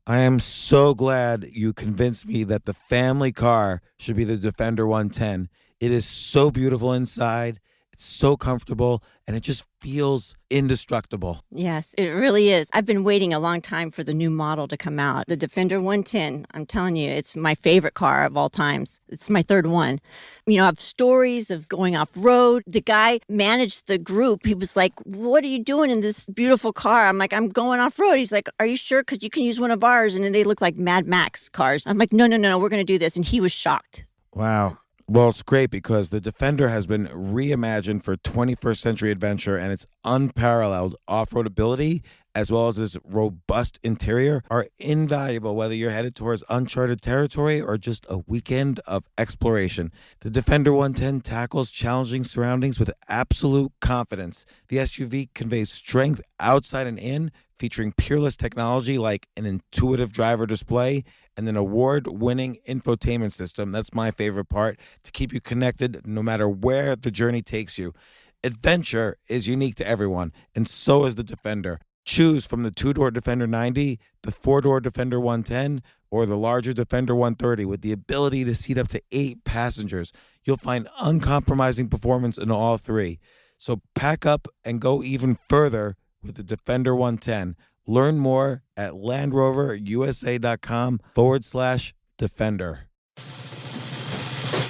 I am so glad you convinced me that the family car should be the Defender 110. It is so beautiful inside, it's so comfortable, and it just feels indestructible. Yes, it really is. I've been waiting a long time for the new model to come out. The Defender 110, I'm telling you, it's my favorite car of all times. It's my third one. You know, I have stories of going off road. The guy managed the group. He was like, "What are you doing in this beautiful car?" I'm like, "I'm going off road." He's like, "Are you sure? Because you can use one of ours." And then they look like Mad Max cars. I'm like, no, we're going to do this. And he was shocked. Wow. Well, it's great because the Defender has been reimagined for 21st century adventure, and its unparalleled off-road ability as well as its robust interior are invaluable whether you're headed towards uncharted territory or just a weekend of exploration. The Defender 110 tackles challenging surroundings with absolute confidence. The SUV conveys strength outside and in, featuring peerless technology like an intuitive driver display and an award-winning infotainment system. That's my favorite part, to keep you connected no matter where the journey takes you. Adventure is unique to everyone, and so is the Defender. Choose from the two-door Defender 90, the four-door Defender 110, or the larger Defender 130 with the ability to seat up to 8 passengers. You'll find uncompromising performance in all three. So pack up and go even further with the Defender 110. Learn more at LandRoverUSA.com/Defender.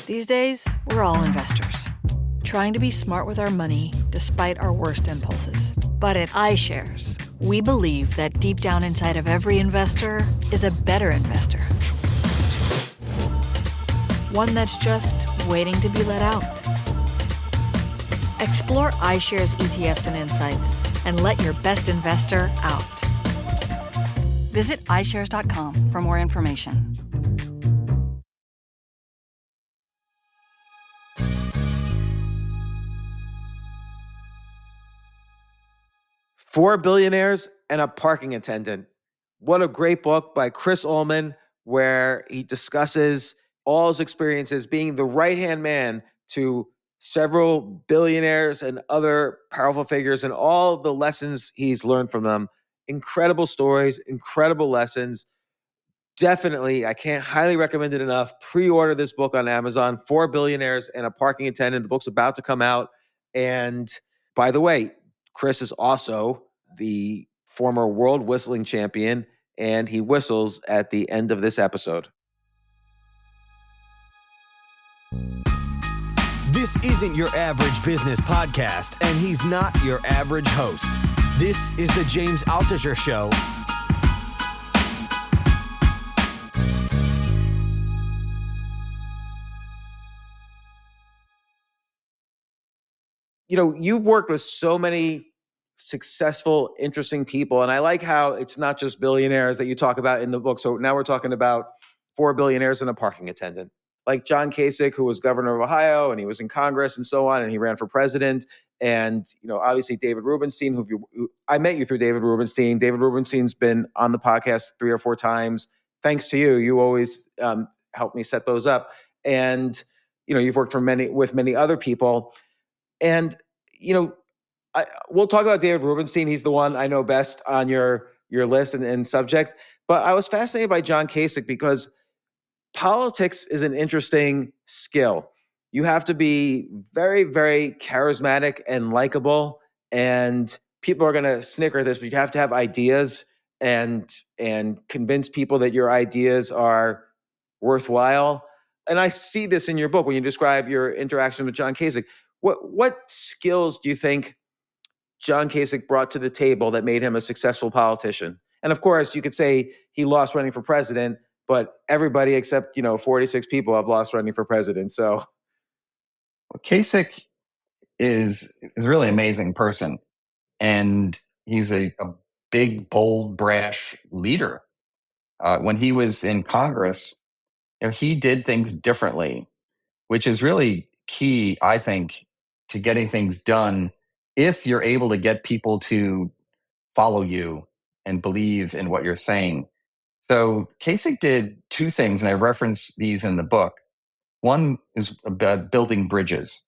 These days, we're all investors, trying to be smart with our money despite our worst impulses. But at iShares, we believe that deep down inside of every investor is a better investor. One that's just waiting to be let out. Explore iShares ETFs and insights and let your best investor out. Visit iShares.com for more information. Four Billionaires and a Parking Attendant. What a great book by Chris Ullman, where he discusses all his experiences being the right-hand man to several billionaires and other powerful figures and all the lessons he's learned from them. Incredible stories, incredible lessons. Definitely, I can't highly recommend it enough. Pre-order this book on Amazon, Four Billionaires and a Parking Attendant. The book's about to come out. And by the way, Chris is also the former world whistling champion, and he whistles at the end of this episode. This isn't your average business podcast, and he's not your average host. This is the James Altucher Show. You know, you've worked with so many successful, interesting people, and I like how it's not just billionaires that you talk about in the book. So now we're talking about four billionaires and a parking attendant, like John Kasich, who was governor of Ohio, and he was in Congress and so on, and he ran for president. And, you know, obviously David Rubenstein, who I met you through David Rubenstein. David Rubenstein's been on the podcast 3 or 4 times. Thanks to you. You always help me set those up. And, you know, you've worked with many other people. And, you know, we'll talk about David Rubenstein. He's the one I know best on your list and subject. But I was fascinated by John Kasich because politics is an interesting skill. You have to be very, very charismatic and likable. And people are going to snicker at this, but you have to have ideas and convince people that your ideas are worthwhile. And I see this in your book when you describe your interaction with John Kasich. What skills do you think John Kasich brought to the table that made him a successful politician? And of course, you could say he lost running for president, but everybody except, 46 people have lost running for president. So, well, Kasich is a really amazing person, and he's a big, bold, brash leader. When he was in Congress, he did things differently, which is really key, I think, to getting things done. If you're able to get people to follow you and believe in what you're saying. So Kasich did 2 things, and I reference these in the book. One is about building bridges.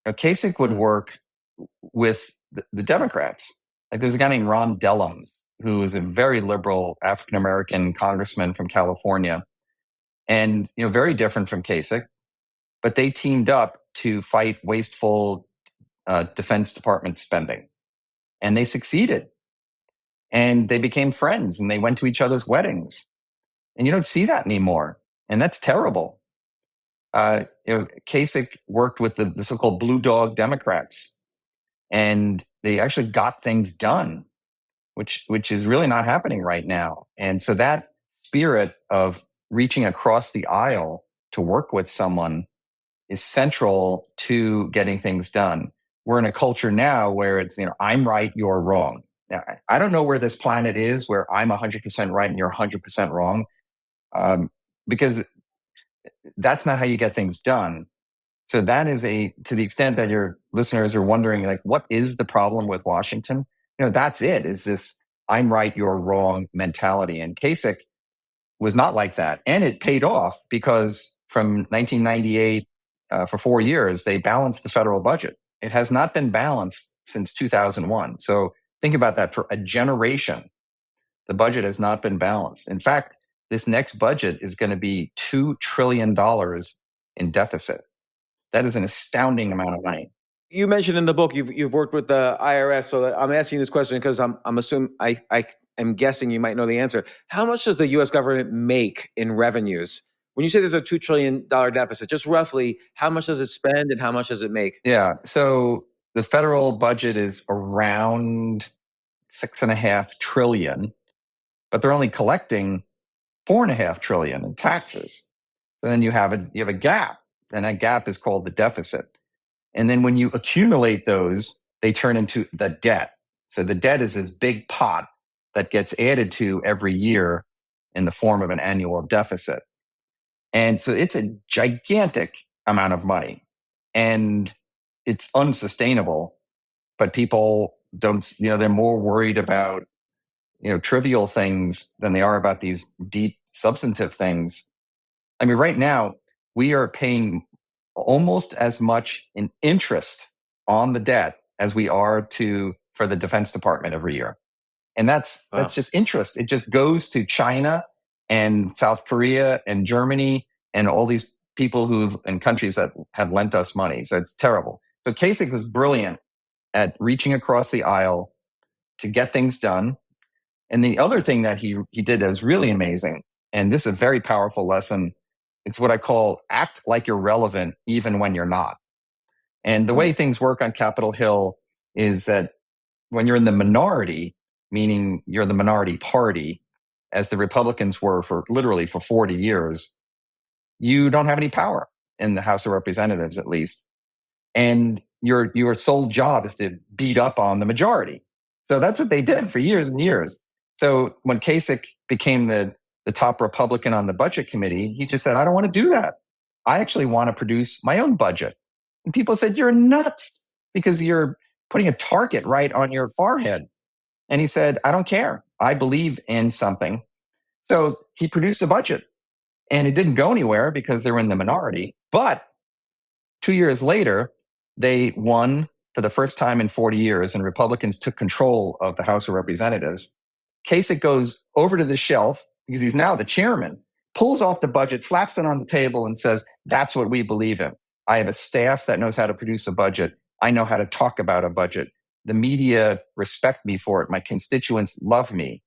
Now, Kasich would work with the Democrats. Like there's a guy named Ron Dellums, who was a very liberal African-American congressman from California, and very different from Kasich, but they teamed up to fight wasteful Defense Department spending. And they succeeded. And they became friends and they went to each other's weddings. And you don't see that anymore. And that's terrible. Kasich worked with the so-called Blue Dog Democrats, and they actually got things done, which is really not happening right now. And so that spirit of reaching across the aisle to work with someone is central to getting things done. We're in a culture now where it's, I'm right, you're wrong. Now, I don't know where this planet is where I'm 100% right and you're 100% wrong, because that's not how you get things done. So that is to the extent that your listeners are wondering, like, what is the problem with Washington? That's it, is this I'm right, you're wrong mentality. And Kasich was not like that. And it paid off because from 1998, for 4 years, they balanced the federal budget. It has not been balanced since 2001. So think about that. For a generation, the budget has not been balanced. In fact, this next budget is going to be $2 trillion in deficit. That is an astounding amount of money. You mentioned in the book you've worked with the IRS, so I'm asking this question because I'm assuming I am guessing you might know the answer. How much does the U.S. government make in revenues? When you say there's a $2 trillion deficit, just roughly, how much does it spend and how much does it make? Yeah, so the federal budget is around $6.5 trillion, but they're only collecting $4.5 trillion in taxes. So then you have a gap, and that gap is called the deficit. And then when you accumulate those, they turn into the debt. So the debt is this big pot that gets added to every year in the form of an annual deficit. And so it's a gigantic amount of money, and it's unsustainable. But people don't, they're more worried about, trivial things than they are about these deep substantive things. I mean, right now we are paying almost as much in interest on the debt as we are for the Defense Department every year. And that's just interest. It just goes to China and South Korea and Germany and all these people and countries that have lent us money. So it's terrible. So Kasich was brilliant at reaching across the aisle to get things done. And the other thing that he did that was really amazing, and this is a very powerful lesson, it's what I call act like you're relevant even when you're not. And the way things work on Capitol Hill is that when you're in the minority, meaning you're the minority party, as the Republicans were literally for 40 years, you don't have any power in the House of Representatives, at least. And your sole job is to beat up on the majority. So that's what they did for years and years. So when Kasich became the top Republican on the budget committee, he just said, I don't want to do that. I actually want to produce my own budget. And people said, you're nuts because you're putting a target right on your forehead. And he said, I don't care. I believe in something. So he produced a budget, and it didn't go anywhere because they were in the minority. But 2 years later, they won for the first time in 40 years, and Republicans took control of the House of Representatives. Kasich goes over to the shelf because he's now the chairman, pulls off the budget, slaps it on the table, and says, that's what we believe in. I have a staff that knows how to produce a budget. I know how to talk about a budget. The media respect me for it. My constituents love me.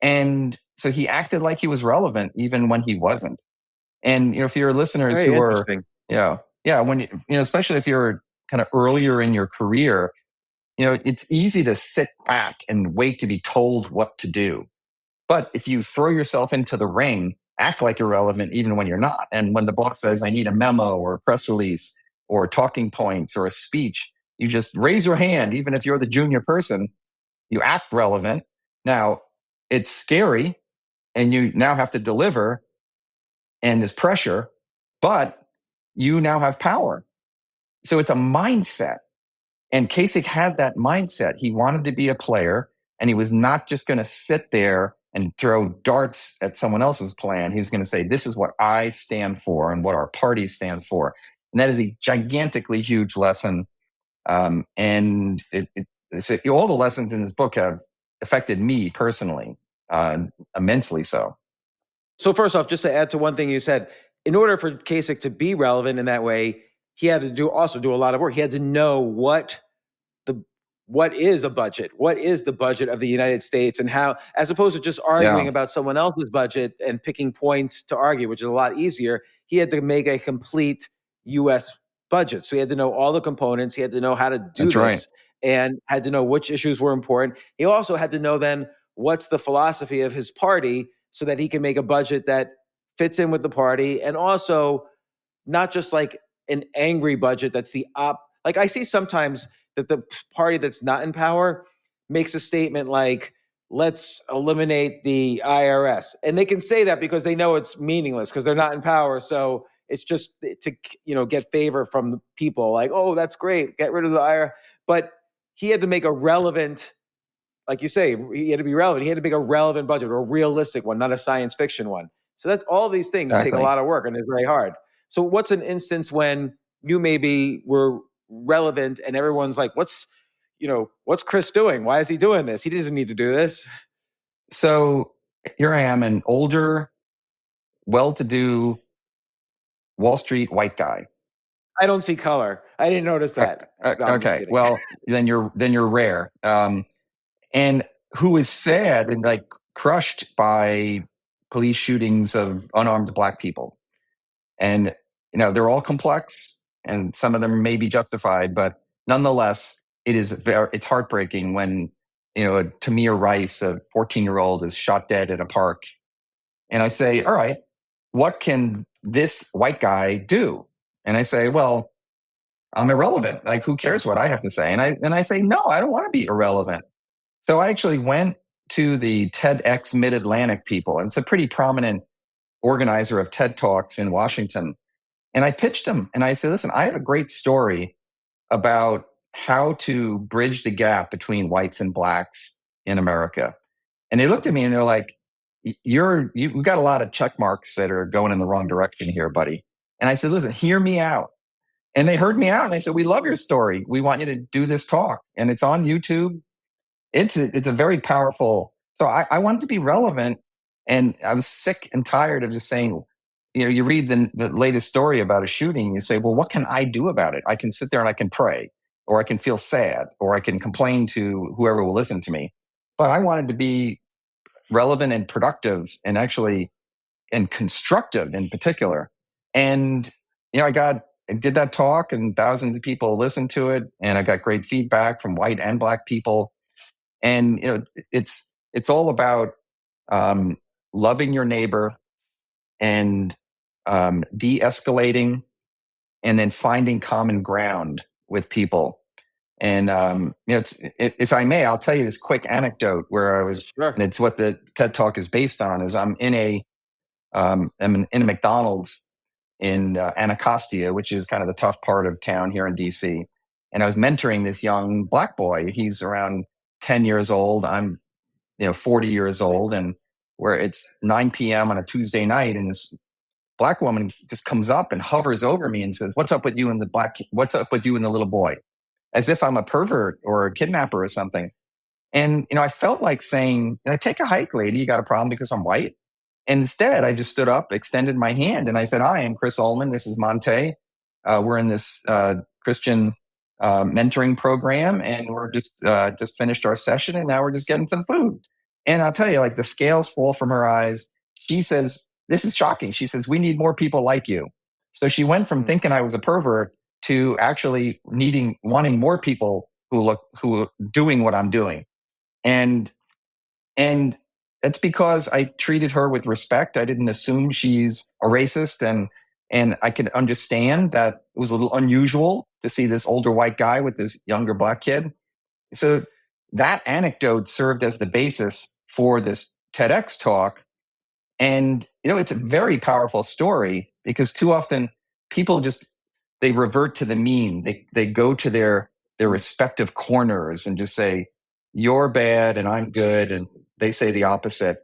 And so he acted like he was relevant even when he wasn't. And, for your listeners Very who interesting. when especially if you're kind of earlier in your career, it's easy to sit back and wait to be told what to do. But if you throw yourself into the ring, act like you're relevant even when you're not. And when the boss says, I need a memo or a press release or talking points or a speech, you just raise your hand. Even if you're the junior person, you act relevant. Now, it's scary, and you now have to deliver, and there's pressure, but you now have power. So it's a mindset. And Kasich had that mindset. He wanted to be a player, and he was not just going to sit there and throw darts at someone else's plan. He was going to say, this is what I stand for and what our party stands for. And that is a gigantically huge lesson. And all the lessons in this book have affected me personally, immensely so. So first off, just to add to one thing you said, in order for Kasich to be relevant in that way, he had to also do a lot of work. He had to know what is a budget, what is the budget of the United States, and how, as opposed to just arguing about someone else's budget and picking points to argue, which is a lot easier. He had to make a complete U.S. budget. So he had to know all the components. He had to know how to do That's this right. and had to know which issues were important. He also had to know then what's the philosophy of his party so that he can make a budget that fits in with the party, and also not just like an angry budget that's like I see sometimes that the party that's not in power makes a statement like, let's eliminate the IRS. And they can say that because they know it's meaningless because they're not in power. So it's just to, get favor from the people, like, oh, that's great, get rid of the IRS. But he had to make a relevant, like you say, he had to be relevant. He had to make a relevant budget, or a realistic one, not a science fiction one. So that's all these things take a lot of work and it's very hard. So what's an instance when you maybe were relevant and everyone's like, what's Chris doing? Why is he doing this? He doesn't need to do this. So here I am, an older, well-to-do Wall Street white guy. I don't see color. I didn't notice that. Okay, well, then you're rare. And who is sad and like crushed by police shootings of unarmed Black people. And, they're all complex and some of them may be justified, but nonetheless, it's heartbreaking when, Tamir Rice, a 14-year-old, is shot dead in a park. And I say, all right, what can this white guy do? And I say, well, I'm irrelevant. Like, who cares what I have to say? And I say, no, I don't want to be irrelevant. So I actually went to the TEDx Mid-Atlantic people. And it's a pretty prominent organizer of TED Talks in Washington. And I pitched them and I said, listen, I have a great story about how to bridge the gap between whites and Blacks in America. And they looked at me and they're like, you've got a lot of check marks that are going in the wrong direction here, buddy. And I said, listen, hear me out. And they heard me out and they said, we love your story. We want you to do this talk. And it's on YouTube. It's a very powerful. So I wanted to be relevant. And I was sick and tired of just saying, you read the latest story about a shooting, you say, well, what can I do about it? I can sit there and I can pray, or I can feel sad, or I can complain to whoever will listen to me. But I wanted to be relevant and productive and constructive in particular. And, I did that talk and thousands of people listened to it. And I got great feedback from white and Black people. And, it's all about loving your neighbor and de-escalating and then finding common ground with people. And, if I may, I'll tell you this quick anecdote where I was, Sure. and it's what the TED Talk is based on, is I'm in a McDonald's in Anacostia, which is kind of the tough part of town here in DC. And I was mentoring this young Black boy. He's around 10 years old. I'm, 40 years old. And where it's 9 p.m. on a Tuesday night, and this Black woman just comes up and hovers over me and says, what's up with you and the little boy? As if I'm a pervert or a kidnapper or something. And, I felt like saying, take a hike, lady. You got a problem because I'm white? And instead, I just stood up, extended my hand, and I said, hi, I'm Chris Ullman. This is Monte. We're in this Christian mentoring program, and we're just finished our session, and now we're just getting some food. And I'll tell you, like, the scales fall from her eyes. She says, this is shocking. She says, we need more people like you. So she went from thinking I was a pervert to actually wanting more people who are doing what I'm doing. And it's because I treated her with respect. I didn't assume she's a racist, and I could understand that it was a little unusual to see this older white guy with this younger Black kid. So that anecdote served as the basis for this TEDx talk. And, it's a very powerful story because too often people they revert to the mean. They go to their respective corners and just say, you're bad and I'm good. And they say the opposite.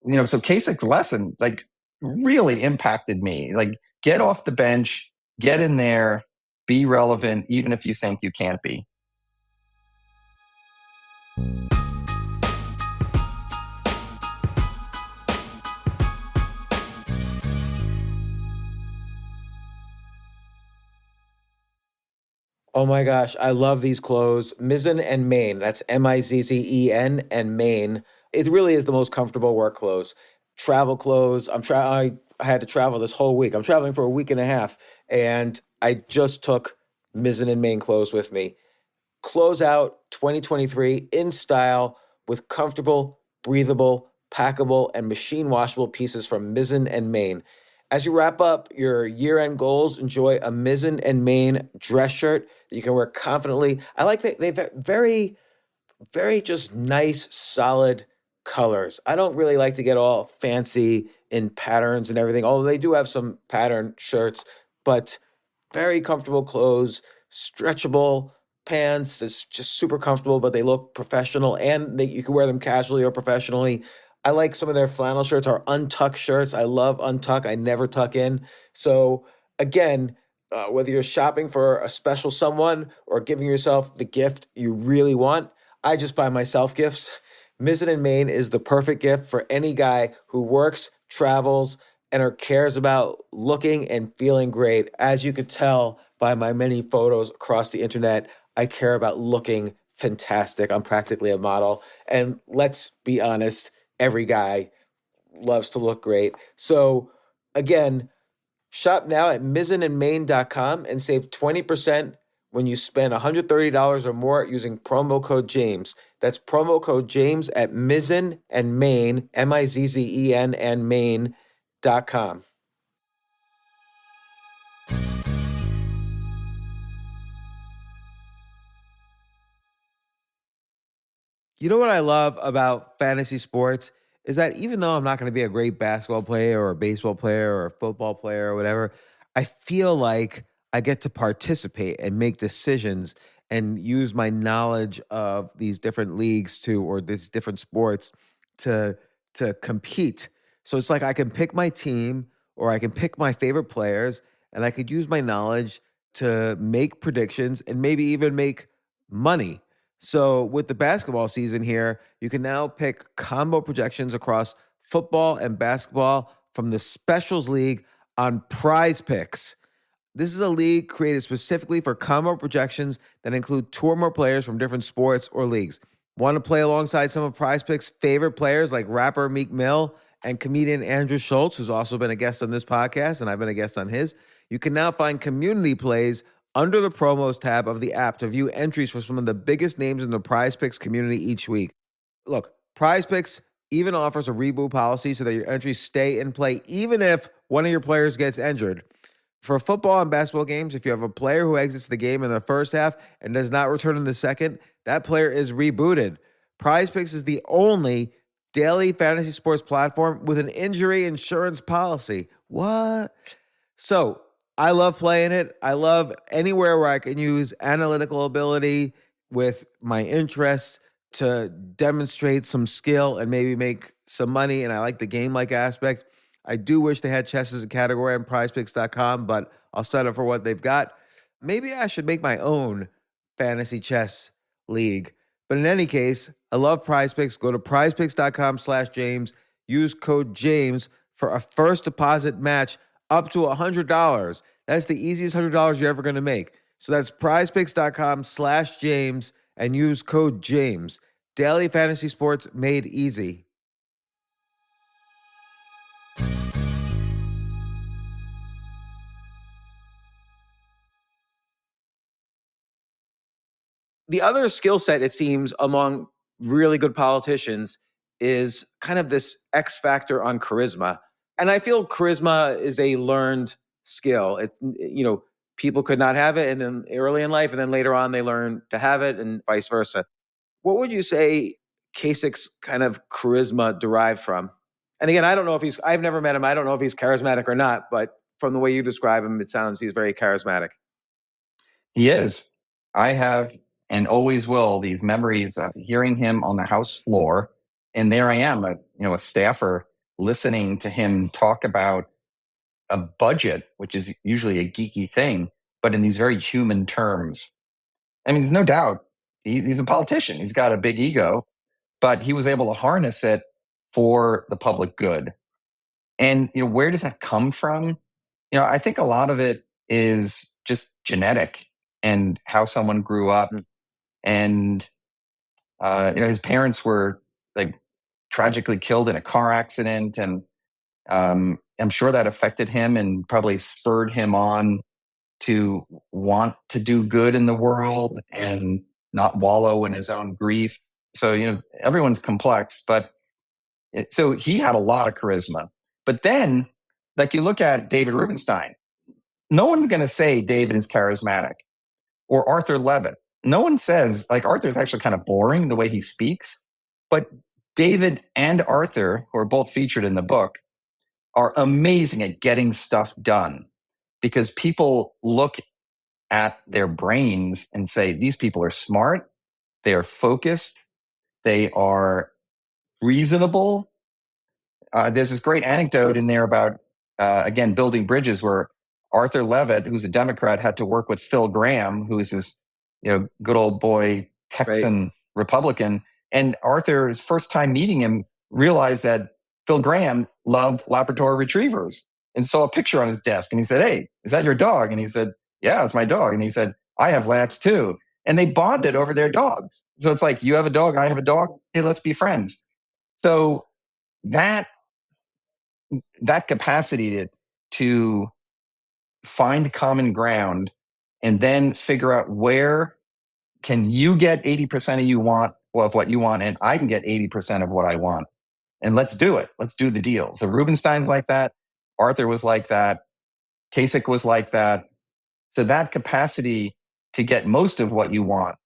So Kasich's lesson, like, really impacted me. Like, get off the bench, get in there, be relevant, even if you think you can't be. Oh my gosh, I love these clothes. Mizzen and Main. That's Mizzen and Main. It really is the most comfortable work clothes. Travel clothes. I had to travel this whole week. I'm traveling for a week and a half, and I just took Mizzen and Main clothes with me. Close out 2023 in style with comfortable, breathable, packable, and machine washable pieces from Mizzen and Main. As you wrap up your year-end goals, enjoy a Mizzen and Main dress shirt that you can wear confidently. I like that they've very, very just nice, solid colors. I don't really like to get all fancy in patterns and everything, although they do have some pattern shirts, but very comfortable clothes, stretchable pants. It's just super comfortable, but they look professional and you can wear them casually or professionally. I like some of their flannel shirts or untuck shirts. I love untuck. I never tuck in. So again, whether you're shopping for a special someone or giving yourself the gift you really want, I just buy myself gifts. Mizzen and Main is the perfect gift for any guy who works, travels, and or cares about looking and feeling great. As you could tell by my many photos across the internet, I care about looking fantastic. I'm practically a model. And let's be honest, every guy loves to look great. So again, shop now at mizzenandmain.com and save 20% when you spend $130 or more using promo code James. That's promo code James at Mizzen and Main, Mizzen and Main.com. You know what I love about fantasy sports is that even though I'm not going to be a great basketball player or a baseball player or a football player or whatever, I feel like I get to participate and make decisions and use my knowledge of these different leagues or these different sports to compete. So it's like I can pick my team or I can pick my favorite players and I could use my knowledge to make predictions and maybe even make money. So with the basketball season here, you can now pick combo projections across football and basketball from the Specials League on Prize Picks. This is a league created specifically for combo projections that include two or more players from different sports or leagues. Want to play alongside some of Prize Picks' favorite players like rapper Meek Mill and comedian Andrew Schultz, who's also been a guest on this podcast, and I've been a guest on his? You can now find community plays under the promos tab of the app to view entries for some of the biggest names in the Prize Picks community each week. Look, Prize Picks even offers a reboot policy so that your entries stay in play even if one of your players gets injured. For football and basketball games, if you have a player who exits the game in the first half and does not return in the second, that player is rebooted. Prize Picks is the only daily fantasy sports platform with an injury insurance policy. What? So I love playing it. I love anywhere where I can use analytical ability with my interests to demonstrate some skill and maybe make some money. And I like the game-like aspect. I do wish they had chess as a category on prizepicks.com, but I'll settle for what they've got. Maybe I should make my own fantasy chess league. But in any case, I love Prize Picks. Go to prizepicks.com/James. Use code James for a first deposit match up to $100. That's the easiest $100 you're ever going to make. So that's prizepicks.com/James and use code James. Daily fantasy sports made easy. The other skill set, it seems, among really good politicians is kind of this X factor on charisma. And I feel charisma is a learned skill. People could not have it and then early in life and then later on they learn to have it and vice versa. What would you say Kasich's kind of charisma derived from? And again, I've never met him. I don't know if he's charismatic or not, but from the way you describe him, it sounds he's very charismatic. He is. I have and always will these memories of hearing him on the House floor. And there I am, a staffer listening to him talk about a budget, which is usually a geeky thing, but in these very human terms. I mean, there's no doubt he's a politician. He's got a big ego, but he was able to harness it for the public good. And where does that come from? I think a lot of it is just genetic. and how someone grew up. And, his parents were like tragically killed in a car accident. And I'm sure that affected him and probably spurred him on to want to do good in the world and not wallow in his own grief. So, everyone's complex, but so he had a lot of charisma. But then, like you look at David Rubenstein, no one's going to say David is charismatic, or Arthur Levitt. No one says, like, Arthur's actually kind of boring the way he speaks. But David and Arthur, who are both featured in the book, are amazing at getting stuff done because people look at their brains and say, these people are smart, they are focused, they are reasonable. There's this great anecdote in there about, again, building bridges where Arthur Levitt, who's a Democrat, had to work with Phil Graham, who is this, good old boy Texan Republican. And Arthur's first time meeting him realized that Phil Graham loved Labrador retrievers and saw a picture on his desk. And he said, "Hey, is that your dog?" And he said, "Yeah, it's my dog." And he said, "I have labs too." And they bonded over their dogs. So it's like, you have a dog, I have a dog. Hey, let's be friends. So that capacity to find common ground and then figure out where can you get 80% of what you want, and I can get 80% of what I want. And let's do it. Let's do the deal. So Rubenstein's like that. Arthur was like that. Kasich was like that. So that capacity to get most of what you want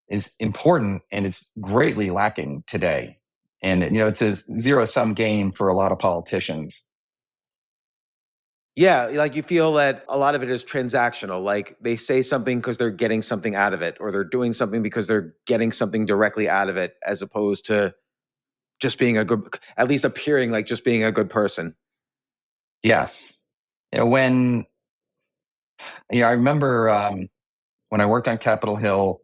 is important, and it's greatly lacking today. And, it's a zero-sum game for a lot of politicians. Yeah, like you feel that a lot of it is transactional. Like they say something because they're getting something out of it, or they're doing something because they're getting something directly out of it, as opposed to just being at least appearing like just being a good person. Yes. I remember when I worked on Capitol Hill,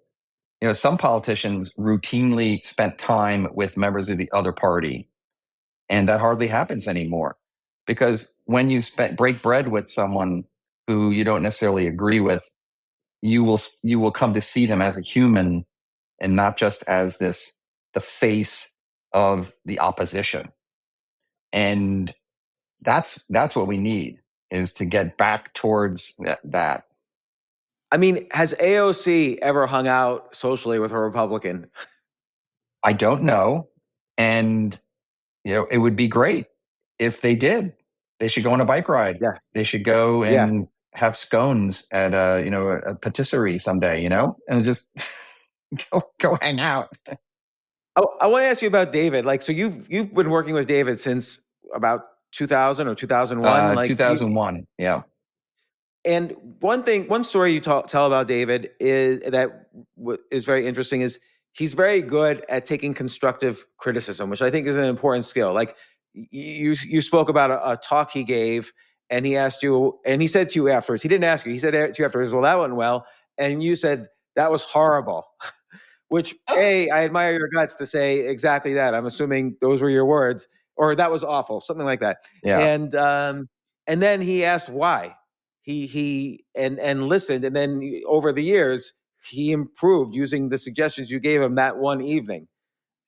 some politicians routinely spent time with members of the other party. And that hardly happens anymore, because when you break bread with someone who you don't necessarily agree with, you will come to see them as a human and not just as the face of the opposition. And that's what we need, is to get back towards that. I mean, has AOC ever hung out socially with a Republican? I don't know. And, it would be great if they did. They should go on a bike ride. Yeah. They should go and have scones at a patisserie someday, and just go hang out. I want to ask you about David. Like, so you've been working with David since about 2000 or 2001? Like 2001. Yeah. And one story you tell about David is very interesting. Is he's very good at taking constructive criticism, which I think is an important skill. Like you spoke about a talk he gave, and he asked you, and he said to you afterwards. He didn't ask you. He said to you afterwards, "Well, that went well," and you said that was horrible. Which I admire your guts to say exactly that. I'm assuming those were your words, or that was awful, something like that. Yeah. And then he asked why. He listened, and then over the years he improved using the suggestions you gave him that one evening.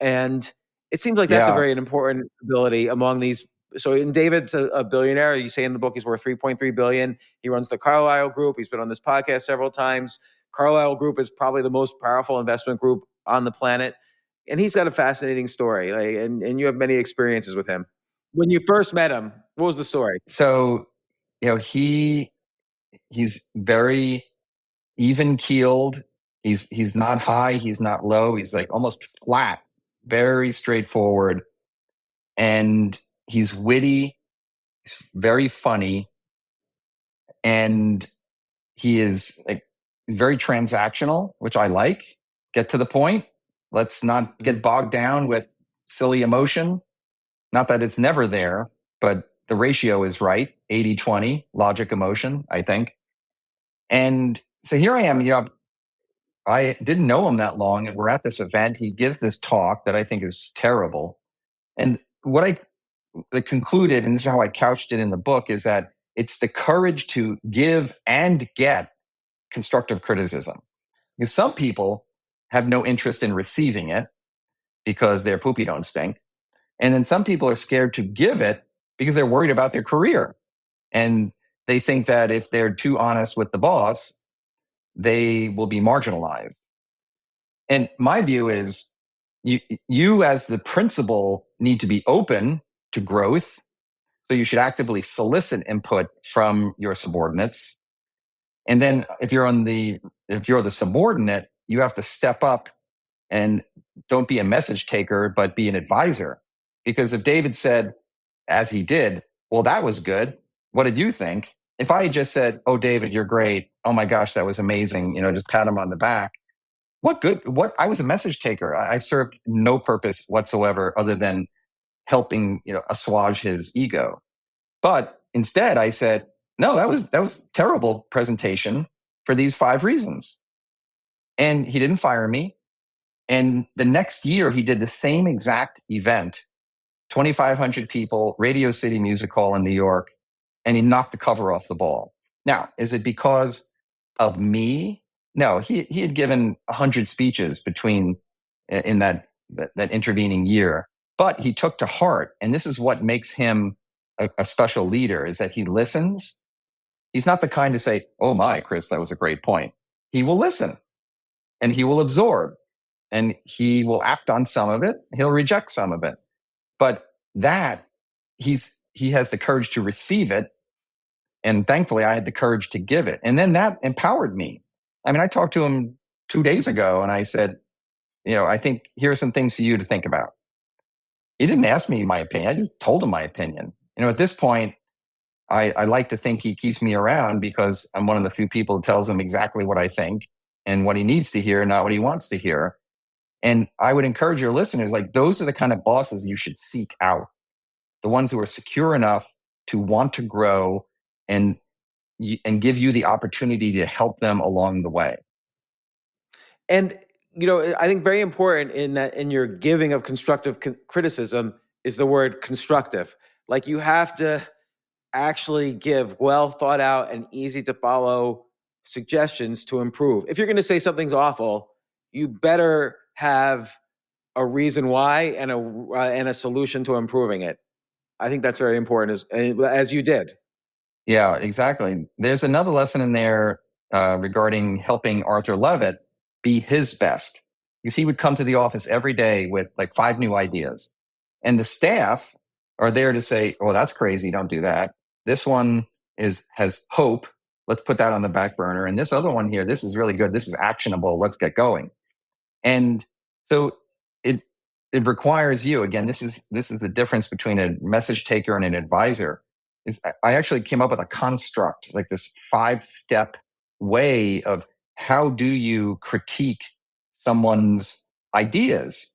And it seems like that's a very important ability among these. So, in David's a billionaire. You say in the book he's worth $3.3 billion. He runs the Carlyle Group. He's been on this podcast several times. Carlyle Group is probably the most powerful investment group on the planet, and he's got a fascinating story. And you have many experiences with him. When you first met him, what was the story? So, he's very even keeled. He's not high. He's not low. He's like almost flat, very straightforward. And he's witty. He's very funny. And he's very transactional, which I like. Get to the point. Let's not get bogged down with silly emotion. Not that it's never there, but the ratio is right. 80-20, logic, emotion, I think. And so here I am, I didn't know him that long, and we're at this event. He gives this talk that I think is terrible. And what I concluded, and this is how I couched it in the book, is that it's the courage to give and get constructive criticism. Because some people have no interest in receiving it because their poopy don't stink. And then some people are scared to give it because they're worried about their career. And they think that if they're too honest with the boss, they will be marginalized. And my view is you as the principal need to be open to growth. So you should actively solicit input from your subordinates. And then if you're the subordinate, you have to step up and don't be a message taker, but be an advisor. Because if David said, as he did, well, that was good. What did you think? If I had just said, oh, David, you're great. Oh my gosh, that was amazing. Just pat him on the back. What I was a message taker. I served no purpose whatsoever other than helping, assuage his ego. But instead I said, no, that was terrible presentation for these 5 reasons. And he didn't fire me. And the next year he did the same exact event, 2,500 people, Radio City Music Hall in New York, and he knocked the cover off the ball. Now, is it because of me? No, he had given 100 speeches in that intervening year, but he took to heart, and this is what makes him a special leader, is that he listens. He's not the kind to say, oh my, Chris, that was a great point. He will listen and he will absorb and he will act on some of it. He'll reject some of it, but that he has the courage to receive it. And thankfully I had the courage to give it. And then that empowered me. I mean, I talked to him 2 days ago and I said, I think here are some things for you to think about. He didn't ask me my opinion. I just told him my opinion. At this point, I like to think he keeps me around because I'm one of the few people who tells him exactly what I think and what he needs to hear, not what he wants to hear. And I would encourage your listeners, those are the kind of bosses you should seek out. The ones who are secure enough to want to grow and give you the opportunity to help them along the way. And, I think very important in your giving of constructive criticism is the word constructive. You have to actually give well thought out and easy to follow suggestions to improve. If you're going to say something's awful, you better have a reason why and a solution to improving it. I think that's very important, as you did. Yeah, exactly. There's another lesson in there regarding helping Arthur Levitt be his best, because he would come to the office every day with 5 new ideas. And the staff are there to say, oh, that's crazy. Don't do that. This one has hope. Let's put that on the back burner. And this other one here, this is really good. This is actionable. Let's get going. And so it requires you, again, this is the difference between a message taker and an advisor. Is I actually came up with a construct, this 5-step way of how do you critique someone's ideas?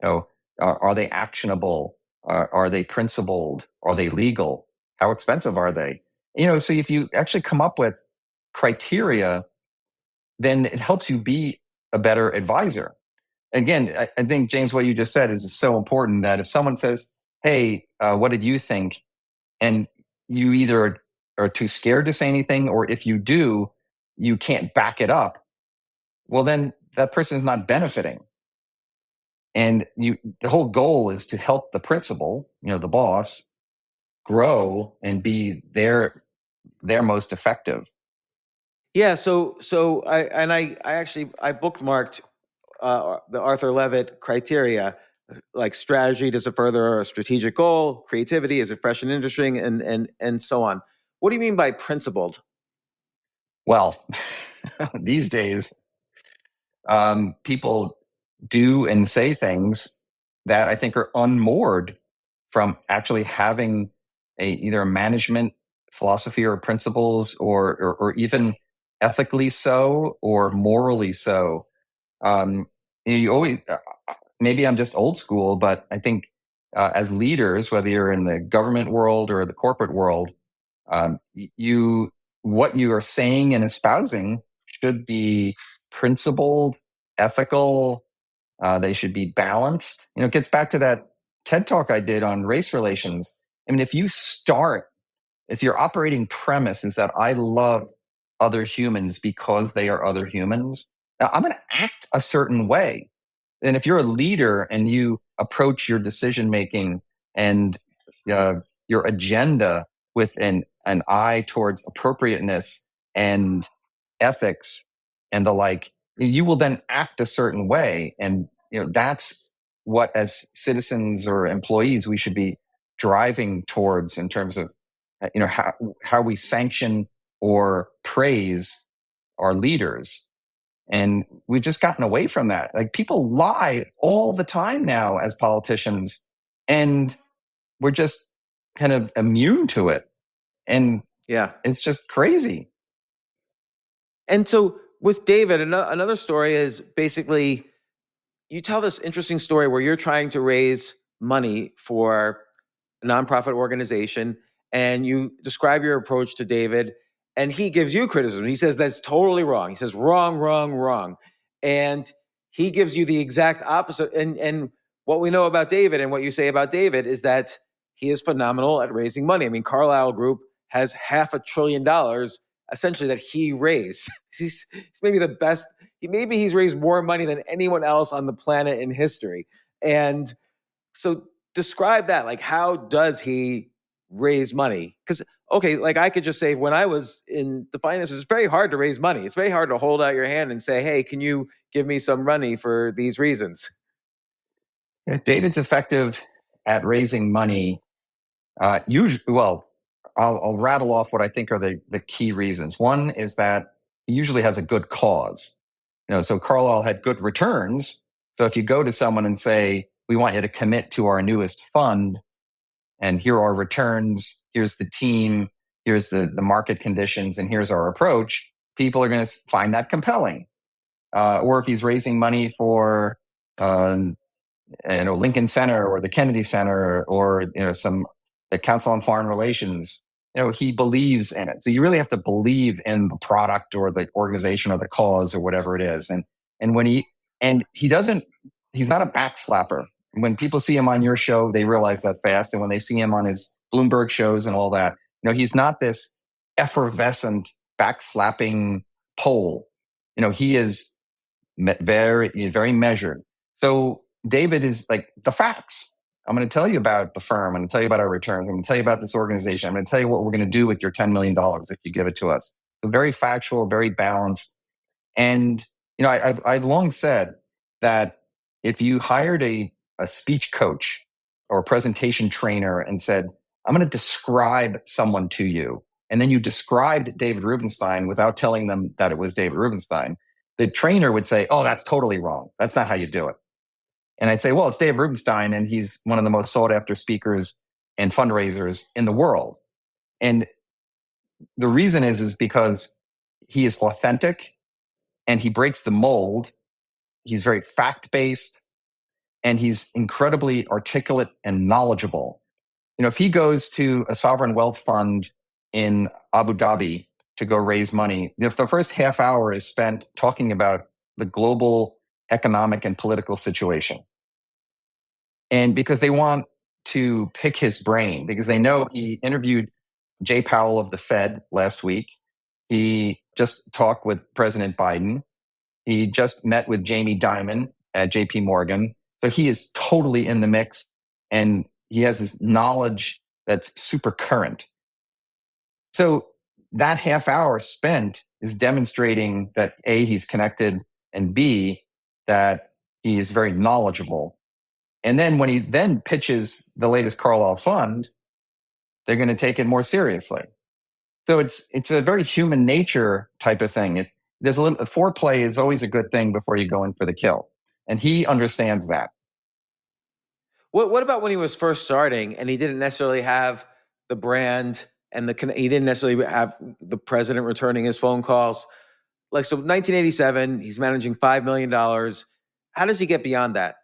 Are they actionable? Are they principled? Are they legal? How expensive are they? So if you actually come up with criteria, then it helps you be a better advisor. Again, I think, James, what you just said is just so important, that if someone says, hey, what did you think? And you either are too scared to say anything, or if you do, you can't back it up, well, then that person is not benefiting. And the whole goal is to help the principal, the boss, grow and be their most effective. Yeah. So I actually bookmarked the Arthur Levitt criteria, strategy, does it further a strategic goal? Creativity, is it fresh and interesting? And so on. What do you mean by principled? Well, these days, people do and say things that I think are unmoored from actually having either a management philosophy or principles, or even ethically so or morally so. You always, maybe I'm just old school, but I think as leaders, whether you're in the government world or the corporate world, what you are saying and espousing should be principled, ethical. They should be balanced. It gets back to that TED talk I did on race relations. I mean, if your operating premise is that I love other humans because they are other humans. Now, I'm going to act a certain way. And if you're a leader and you approach your decision making and your agenda with an eye towards appropriateness and ethics and the like, you will then act a certain way. And that's what, as citizens or employees, we should be driving towards in terms of how we sanction or praise our leaders. And we've just gotten away from that. Like, people lie all the time now as politicians, and we're just kind of immune to it. And Yeah. it's just crazy. And so with David, another story is basically you tell this interesting story where you're trying to raise money for a nonprofit organization, and you describe your approach to David, and he gives you criticism. He says that's totally wrong. He says wrong, wrong, wrong. And he gives you the exact opposite. And what we know about David and what you say about David is that he is phenomenal at raising money. I mean, Carlyle Group has $500 billion essentially that he raised. He's maybe the best. Maybe he's raised more money than anyone else on the planet in history. And so describe that. Like, how does he raise money? Because, okay, like I could just say when I was in the finances, it's very hard to raise money. It's very hard to hold out your hand and say, hey, can you give me some money for these reasons? Yeah, David's effective at raising money. I'll rattle off what I think are the key reasons. One is that he usually has a good cause. So Carlyle had good returns. So if you go to someone and say, we want you to commit to our newest fund, and here are returns, here's the team, here's the market conditions, and here's our approach, people are going to find that compelling. Or if he's raising money for Lincoln Center or the Kennedy Center or the Council on Foreign Relations, he believes in it. So you really have to believe in the product or the organization or the cause or whatever it is. And when he's not a backslapper. When people see him on your show, they realize that fast. And when they see him on his Bloomberg shows and all that, he's not this effervescent backslapping pole. He is very measured. So David is like the facts. I'm going to tell you about the firm. I'm going to tell you about our returns. I'm going to tell you about this organization. I'm going to tell you what we're going to do with your $10 million if you give it to us. So very factual, very balanced. And, I've long said that if you hired a speech coach or a presentation trainer and said, I'm going to describe someone to you, and then you described David Rubenstein without telling them that it was David Rubenstein, the trainer would say, oh, that's totally wrong. That's not how you do it. And I'd say, well, it's David Rubenstein, and he's one of the most sought after speakers and fundraisers in the world. And the reason is because he is authentic and he breaks the mold. He's very fact-based and he's incredibly articulate and knowledgeable. If he goes to a sovereign wealth fund in Abu Dhabi to go raise money, if the first half hour is spent talking about the global economic and political situation, and because they want to pick his brain, because they know he interviewed Jay Powell of the Fed last week. He just talked with President Biden. He just met with Jamie Dimon at JP Morgan. So he is totally in the mix, and he has this knowledge that's super current. So that half hour spent is demonstrating that A, he's connected, and B, that he is very knowledgeable. And then when he then pitches the latest Carlyle fund, they're going to take it more seriously. So it's a very human nature type of thing. There's a little foreplay is always a good thing before you go in for the kill, and he understands that. What about when he was first starting and he didn't necessarily have the brand and he didn't necessarily have the president returning his phone calls? Like, so 1987, he's managing $5 million. How does he get beyond that?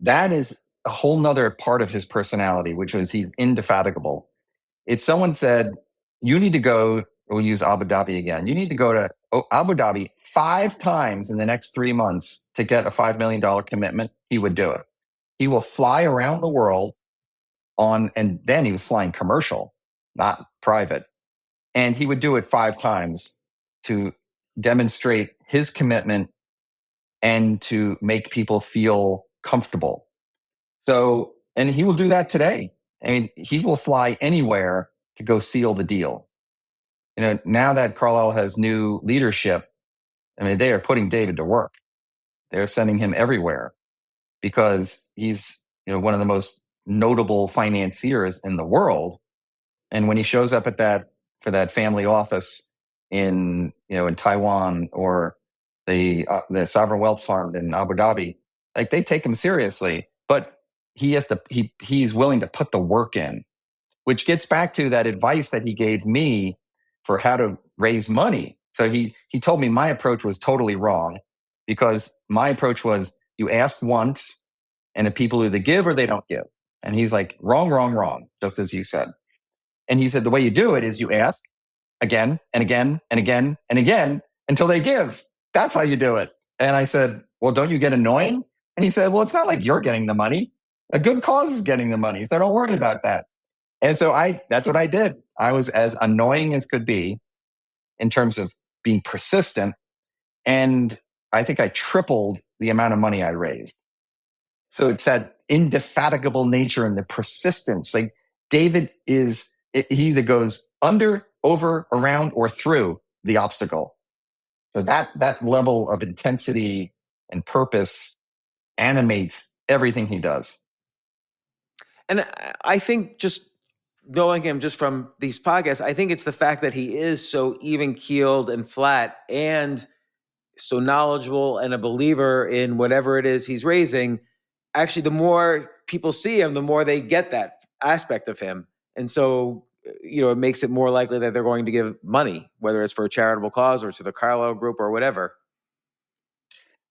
That is a whole nother part of his personality, which was he's indefatigable. If someone said, you need to go, we'll use Abu Dhabi again, you need to go to Abu Dhabi 5 times in the next 3 months to get a $5 million commitment, he would do it. He will fly around the world and then he was flying commercial, not private. And he would do it 5 times to demonstrate his commitment and to make people feel comfortable. So, and he will do that today. I mean, he will fly anywhere to go seal the deal. Now that Carlyle has new leadership, I mean, they are putting David to work. They're sending him everywhere because he's, one of the most notable financiers in the world. And when he shows up for that family office in Taiwan or the sovereign wealth fund in Abu Dhabi, like they take him seriously, but he's willing to put the work in, which gets back to that advice that he gave me for how to raise money. So he told me my approach was totally wrong, because my approach was you ask once and the people either give or they don't give. And he's like, wrong, just as you said. And he said, the way you do it is you ask again and again and again and again until they give. That's how you do it. And I said, well, don't you get annoying? And he said, well, it's not like you're getting the money. A good cause is getting the money. So don't worry about that. And so that's what I did. I was as annoying as could be in terms of being persistent. And I think I tripled the amount of money I raised. So it's that indefatigable nature and the persistence. Like David he either goes under, over, around, or through the obstacle. So that level of intensity and purpose animates everything he does. And I think just knowing him just from these podcasts, I think it's the fact that he is so even-keeled and flat and so knowledgeable and a believer in whatever it is he's raising. Actually, the more people see him, the more they get that aspect of him. And so, it makes it more likely that they're going to give money, whether it's for a charitable cause or to the Carlyle Group or whatever.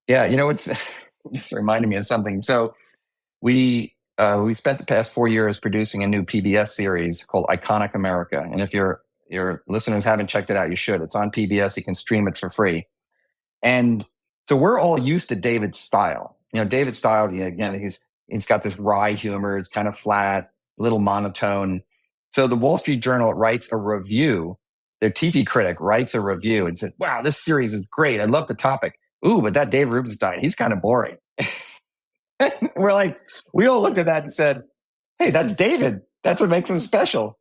Yeah, it's reminding me of something. So we spent the past 4 years producing a new PBS series called Iconic America. And if your listeners haven't checked it out, you should. It's on PBS. You can stream it for free. And so we're all used to David's style. David's style, again, he's got this wry humor. It's kind of flat, a little monotone. So the Wall Street Journal writes a review. Their TV critic writes a review and says, wow, this series is great. I love the topic. Ooh, but that David Rubenstein, he's kind of boring. We all looked at that and said, hey, that's David. That's what makes him special.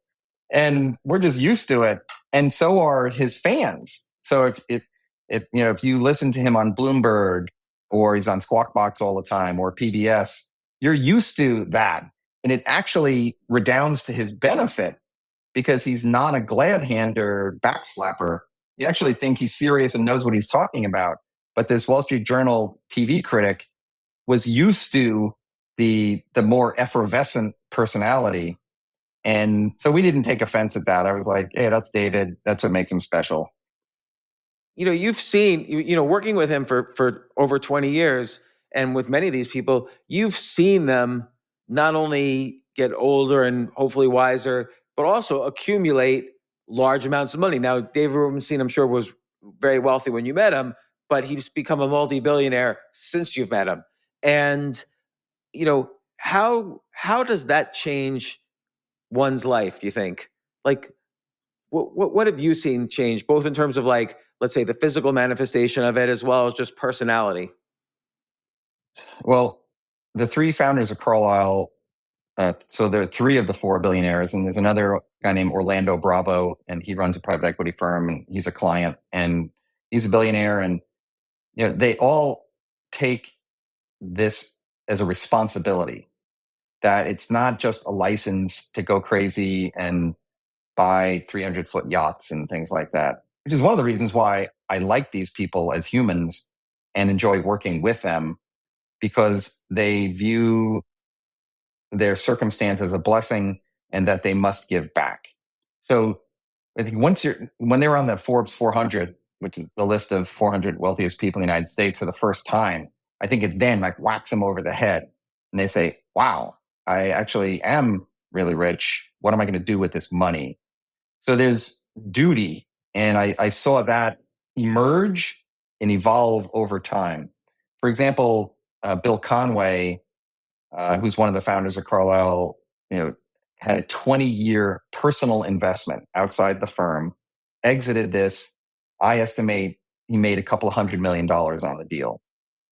And we're just used to it. And so are his fans. So if you listen to him on Bloomberg or he's on Squawk Box all the time or PBS, you're used to that. And it actually redounds to his benefit because he's not a glad-hander backslapper. You actually think he's serious and knows what he's talking about. But this Wall Street Journal TV critic was used to the more effervescent personality. And so we didn't take offense at that. I was like, hey, that's David. That's what makes him special. You've seen, working with him for over 20 years and with many of these people, you've seen them not only get older and hopefully wiser, but also accumulate large amounts of money. Now, David Rubenstein, I'm sure, was very wealthy when you met him, but he's become a multi-billionaire since you've met him. And, how does that change one's life, do you think? Like, what have you seen change, both in terms of let's say the physical manifestation of it as well as just personality? Well, the 3 founders of Carlyle, so there are 3 of the 4 billionaires, and there's another guy named Orlando Bravo, and he runs a private equity firm, and he's a client, and he's a billionaire. And they all take this as a responsibility, that it's not just a license to go crazy and buy 300-foot yachts and things like that, which is one of the reasons why I like these people as humans and enjoy working with them, because they view their circumstance as a blessing and that they must give back. So I think when they were on the Forbes 400, which is the list of 400 wealthiest people in the United States for the first time, I think it then whacks them over the head. And they say, wow, I actually am really rich. What am I going to do with this money? So there's duty. And I saw that emerge and evolve over time. For example, Bill Conway, who's one of the founders of Carlyle, had a 20-year personal investment outside the firm exited this, I estimate he made a couple of $100 million on the deal.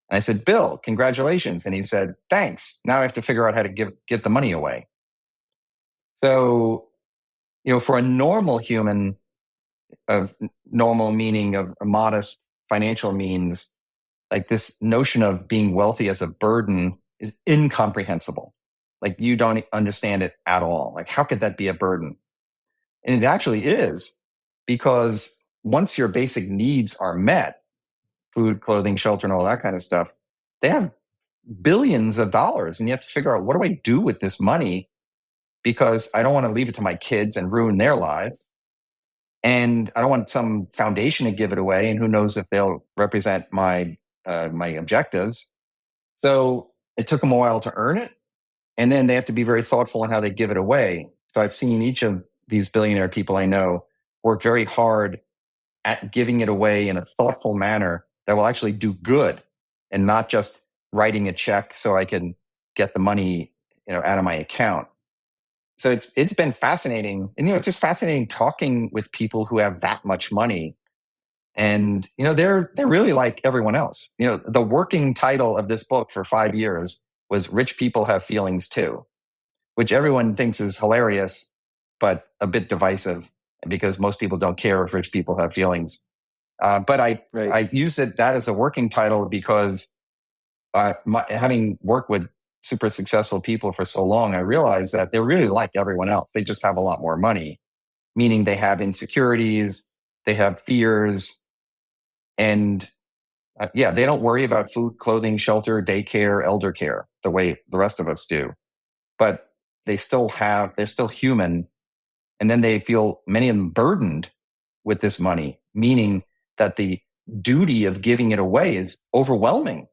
And I said, Bill, congratulations. And he said, thanks. Now I have to figure out how to get the money away. So, for a normal human, of normal meaning of a modest financial means, like this notion of being wealthy as a burden is incomprehensible. Like you don't understand it at all. Like how could that be a burden? And it actually is, because once your basic needs are met, food, clothing, shelter, and all that kind of stuff, they have billions of dollars. And you have to figure out, what do I do with this money? Because I don't want to leave it to my kids and ruin their lives. And I don't want some foundation to give it away. And who knows if they'll represent my objectives. So it took them a while to earn it. And then they have to be very thoughtful in how they give it away. So I've seen each of these billionaire people I know work very hard at giving it away in a thoughtful manner that will actually do good, and not just writing a check so I can get the money, out of my account. So it's been fascinating. And, it's just fascinating talking with people who have that much money. And, they're really like everyone else. The working title of this book for 5 years was Rich People Have Feelings Too, which everyone thinks is hilarious, but a bit divisive, because most people don't care if rich people have feelings. But I used that as a working title because having worked with super successful people for so long, I realized that they're really like everyone else. They just have a lot more money, meaning they have insecurities, they have fears, and they don't worry about food, clothing, shelter, daycare, elder care the way the rest of us do. But they're still human. And then they feel, many of them, burdened with this money, meaning that the duty of giving it away is overwhelming.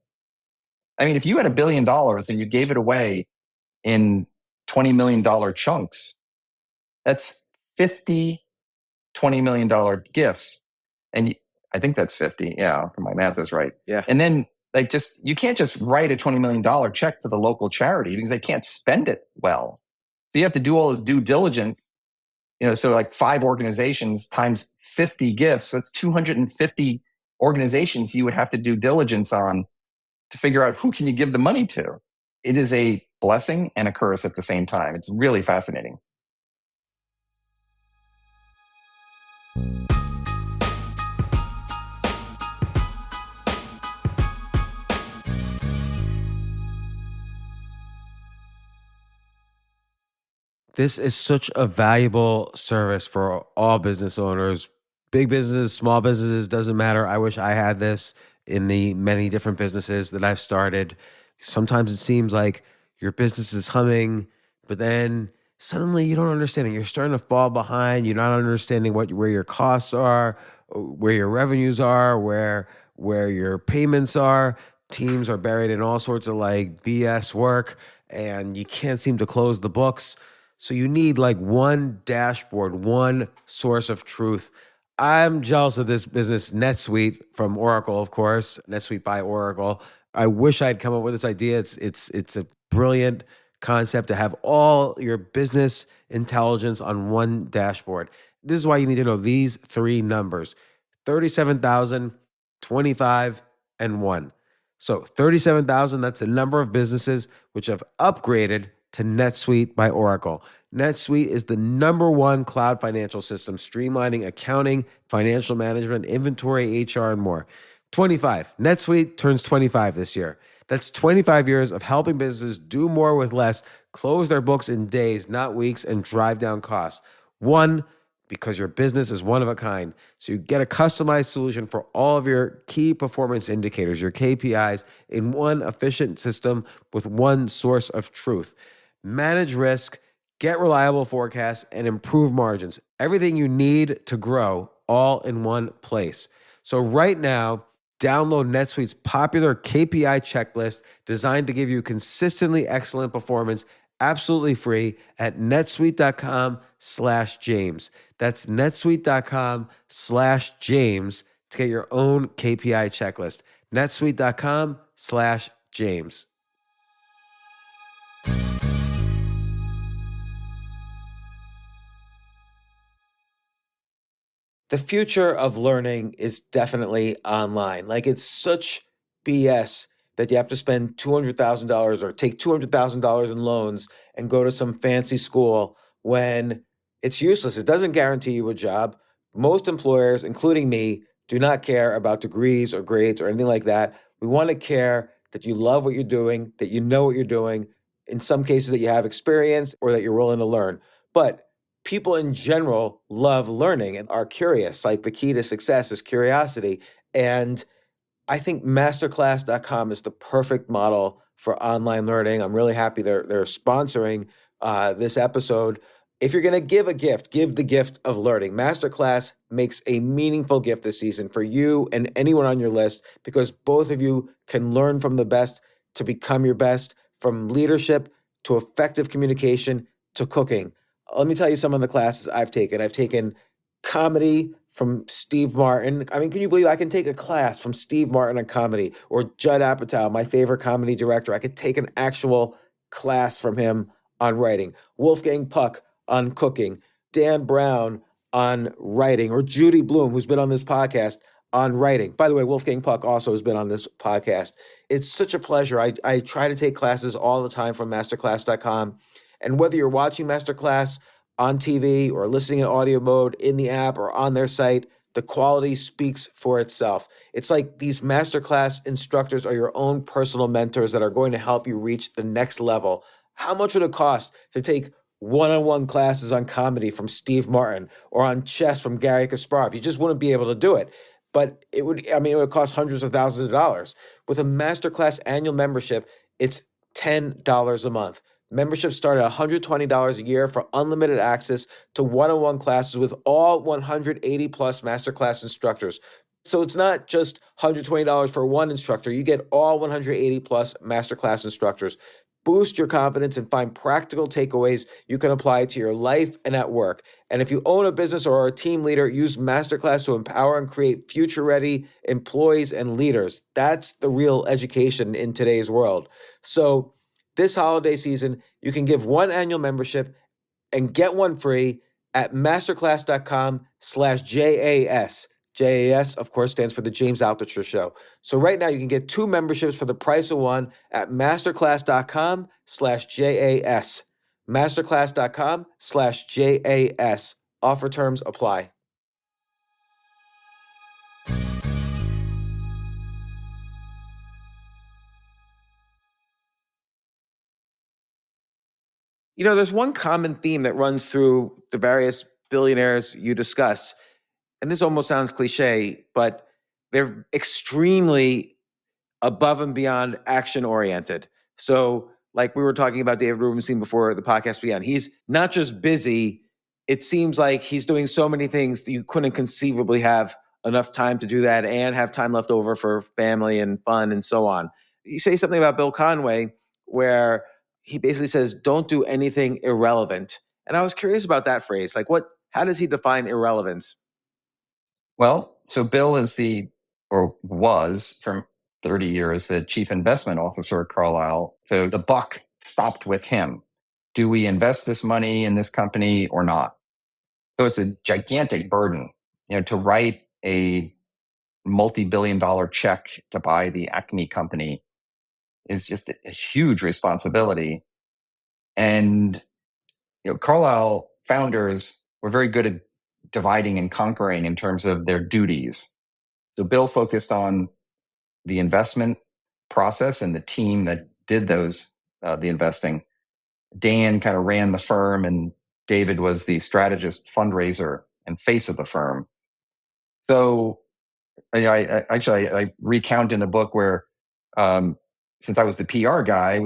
I mean, if you had $1 billion and you gave it away in $20 million chunks, that's 50 $20 million gifts. And I think that's 50. Yeah, if my math is right. Yeah. And then you can't just write a $20 million check to the local charity because they can't spend it well. So you have to do all this due diligence. So like 5 organizations times 50 gifts, that's 250 organizations you would have to do diligence on to figure out who can you give the money to. It is a blessing and a curse at the same time. It's really fascinating. This is such a valuable service for all business owners, big businesses, small businesses, doesn't matter. I wish I had this in the many different businesses that I've started. Sometimes it seems like your business is humming, but then suddenly you don't understand it. You're starting to fall behind. You're not understanding where your costs are, where your revenues are, where your payments are. Teams are buried in all sorts of like BS work, and you can't seem to close the books. So you need like one dashboard, one source of truth. I'm jealous of this business, NetSuite from Oracle, of course, NetSuite by Oracle. I wish I'd come up with this idea. It's a brilliant concept to have all your business intelligence on one dashboard. This is why you need to know these 3 numbers: 37,000, 25, and 1. So 37,000, that's the number of businesses which have upgraded to NetSuite by Oracle. NetSuite is the #1 cloud financial system, streamlining accounting, financial management, inventory, HR, and more. 25. NetSuite turns 25 this year. That's 25 years of helping businesses do more with less, close their books in days, not weeks, and drive down costs. 1, because your business is one of a kind. So you get a customized solution for all of your key performance indicators, your KPIs, in one efficient system with one source of truth. Manage risk, get reliable forecasts, and improve margins. Everything you need to grow, all in one place. So right now, download NetSuite's popular KPI checklist designed to give you consistently excellent performance, absolutely free, at netsuite.com/James. That's netsuite.com/James to get your own KPI checklist. netsuite.com/James. the future of learning is definitely online. Like, it's such BS that you have to spend $200,000 or take $200,000 in loans and go to some fancy school when it's useless. It doesn't guarantee you a job. Most employers, including me, do not care about degrees or grades or anything like that. We want to care that you love what you're doing, that you know what you're doing, in some cases that you have experience or that you're willing to learn. But people in general love learning and are curious. Like, the key to success is curiosity. And I think masterclass.com is the perfect model for online learning. I'm really happy they're sponsoring this episode. If you're going to give a gift, give the gift of learning. Masterclass makes a meaningful gift this season for you and anyone on your list, because both of you can learn from the best to become your best, from leadership to effective communication to cooking. Let me tell you some of the classes I've taken. I've taken comedy from Steve Martin. I mean, can you believe I can take a class from Steve Martin on comedy, or Judd Apatow, my favorite comedy director? I could take an actual class from him on writing. Wolfgang Puck on cooking. Dan Brown on writing, or Judy Bloom, who's been on this podcast, on writing. By the way, Wolfgang Puck also has been on this podcast. It's such a pleasure. I try to take classes all the time from masterclass.com. And whether you're watching Masterclass on TV or listening in audio mode in the app or on their site, the quality speaks for itself. It's like these Masterclass instructors are your own personal mentors that are going to help you reach the next level. How much would it cost to take one-on-one classes on comedy from Steve Martin or on chess from Gary Kasparov? You just wouldn't be able to do it. But it would cost hundreds of thousands of dollars. With a Masterclass annual membership, it's $10 a month. Memberships start at $120 a year for unlimited access to one-on-one classes with all 180 plus Masterclass instructors. So it's not just $120 for one instructor. You get all 180 plus Masterclass instructors. Boost your confidence and find practical takeaways you can apply to your life and at work. And if you own a business or are a team leader, use Masterclass to empower and create future-ready employees and leaders. That's the real education in today's world. So this holiday season, you can give one annual membership and get one free at masterclass.com/JAS. JAS, of course, stands for the James Altucher Show. So right now you can get two memberships for the price of one at masterclass.com/JAS. Masterclass.com/JAS. Offer terms apply. You know, there's one common theme that runs through the various billionaires you discuss, and this almost sounds cliche, but they're extremely above and beyond action oriented. So, like we were talking about David Rubenstein before the podcast began, he's not just busy. It seems like he's doing so many things that you couldn't conceivably have enough time to do that and have time left over for family and fun and so on. You say something about Bill Conway where he basically says, don't do anything irrelevant. And I was curious about that phrase. Like, how does he define irrelevance? Well, so Bill was from 30 years the chief investment officer at Carlyle. So the buck stopped with him. Do we invest this money in this company or not? So it's a gigantic burden, to write a multi-billion-dollar check to buy the Acme company is just a huge responsibility. And Carlyle founders were very good at dividing and conquering in terms of their duties. So Bill focused on the investment process and the team that did the investing. Dan kind of ran the firm, and David was the strategist, fundraiser, and face of the firm. So I recount in the book where, since I was the PR guy,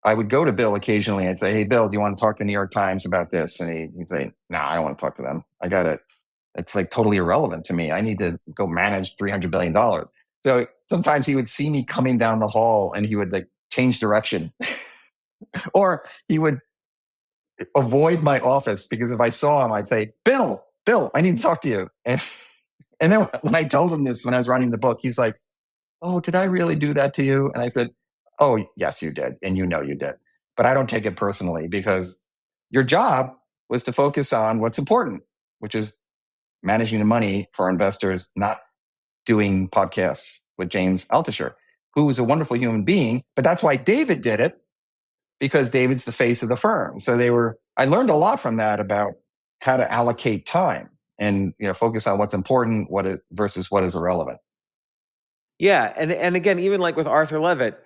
I would go to Bill occasionally. I'd say, "Hey, Bill, do you want to talk to the New York Times about this?" And he'd say, "Nah, I don't want to talk to them. It's like totally irrelevant to me. I need to go manage $300 billion. So sometimes he would see me coming down the hall and he would like change direction or he would avoid my office because if I saw him, I'd say, Bill, I need to talk to you. And then when I told him this, when I was writing the book, he's like, "Oh, did I really do that to you?" And I said, "Oh, yes, you did. And you did. But I don't take it personally because your job was to focus on what's important, which is managing the money for our investors, not doing podcasts with James Altucher, who is a wonderful human being. But that's why David did it, because David's the face of the firm. So I learned a lot from that about how to allocate time and focus on what's important, versus what is irrelevant. Yeah, and again, even like with Arthur Levitt,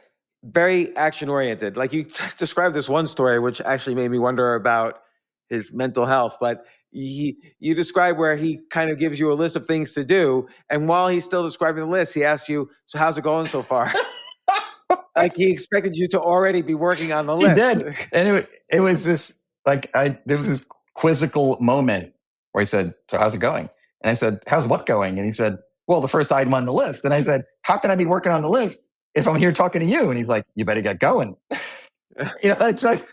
very action oriented. Like you described this one story, which actually made me wonder about his mental health. But you describe where he kind of gives you a list of things to do, and while he's still describing the list, he asks you, "So how's it going so far?" Like he expected you to already be working on the list. He did, and it was this there was this quizzical moment where he said, "So how's it going?" And I said, "How's what going?" And he said, "Well, the first item on the list." And I said, "How can I be working on the list if I'm here talking to you?" And he's like, "You better get going." It's like,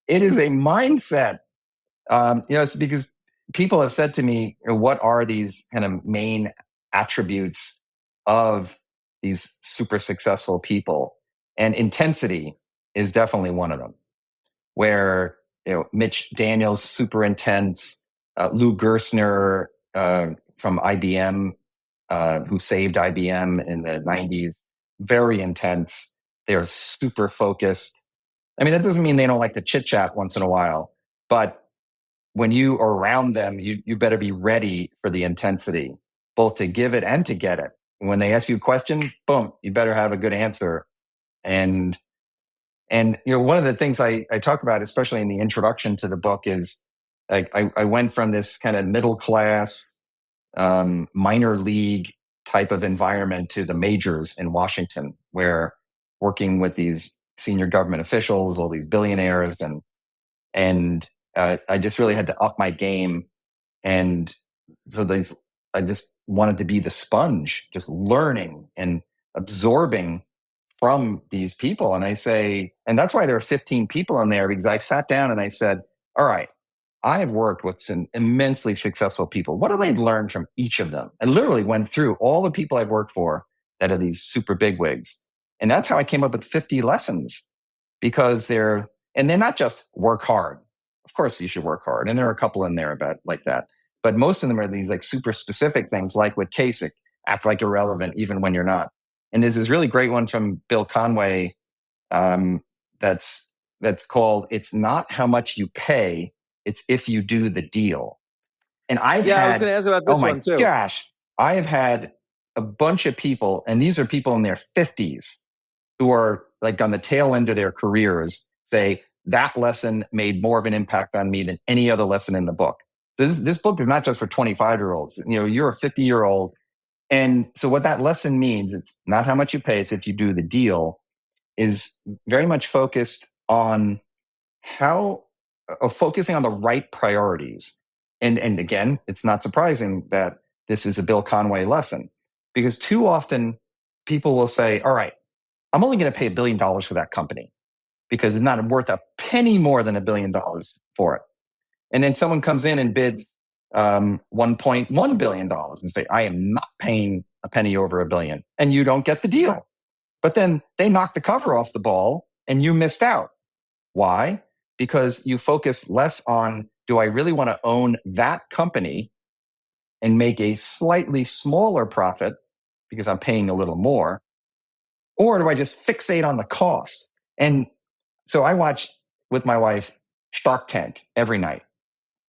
it is a mindset. It's because people have said to me, what are these kind of main attributes of these super successful people? And intensity is definitely one of them, where Mitch Daniels, super intense, Lou Gerstner from IBM, who saved IBM in the 90s, very intense. They're super focused. I mean, that doesn't mean they don't like to chit chat once in a while, but when you are around them, you better be ready for the intensity, both to give it and to get it. When they ask you a question, boom, you better have a good answer. And one of the things I talk about, especially in the introduction to the book, is I went from this kind of middle class, minor league type of environment to the majors in Washington, where working with these senior government officials, all these billionaires, and I just really had to up my game. And so I just wanted to be the sponge, just learning and absorbing from these people. And and that's why there are 15 people in there, because I sat down and I said, all right, I have worked with some immensely successful people. What have I learned from each of them? I literally went through all the people I've worked for that are these super bigwigs. And that's how I came up with 50 lessons, because they're not just work hard. Of course you should work hard. And there are a couple in there about like that. But most of them are these like super specific things, like with Kasich, act like you're relevant even when you're not. And there's this really great one from Bill Conway that's called, "It's not how much you pay, it's if you do the deal." And I was going to ask about this one too. Oh my gosh, I have had a bunch of people, and these are people in their 50s who are like on the tail end of their careers, say, that lesson made more of an impact on me than any other lesson in the book. So this book is not just for 25-year-olds. You're a 50-year-old. And so what that lesson means, it's not how much you pay, it's if you do the deal, is very much focused on focusing on the right priorities. And again, it's not surprising that this is a Bill Conway lesson, because too often people will say, all right, I'm only going to pay $1 billion for that company because it's not worth a penny more than $1 billion for it. And then someone comes in and bids $1.1 billion and say, I am not paying a penny over $1 billion. And you don't get the deal. But then they knock the cover off the ball and you missed out. Why? Because you focus less on, do I really want to own that company and make a slightly smaller profit because I'm paying a little more? Or do I just fixate on the cost? And so I watch with my wife Shark Tank every night.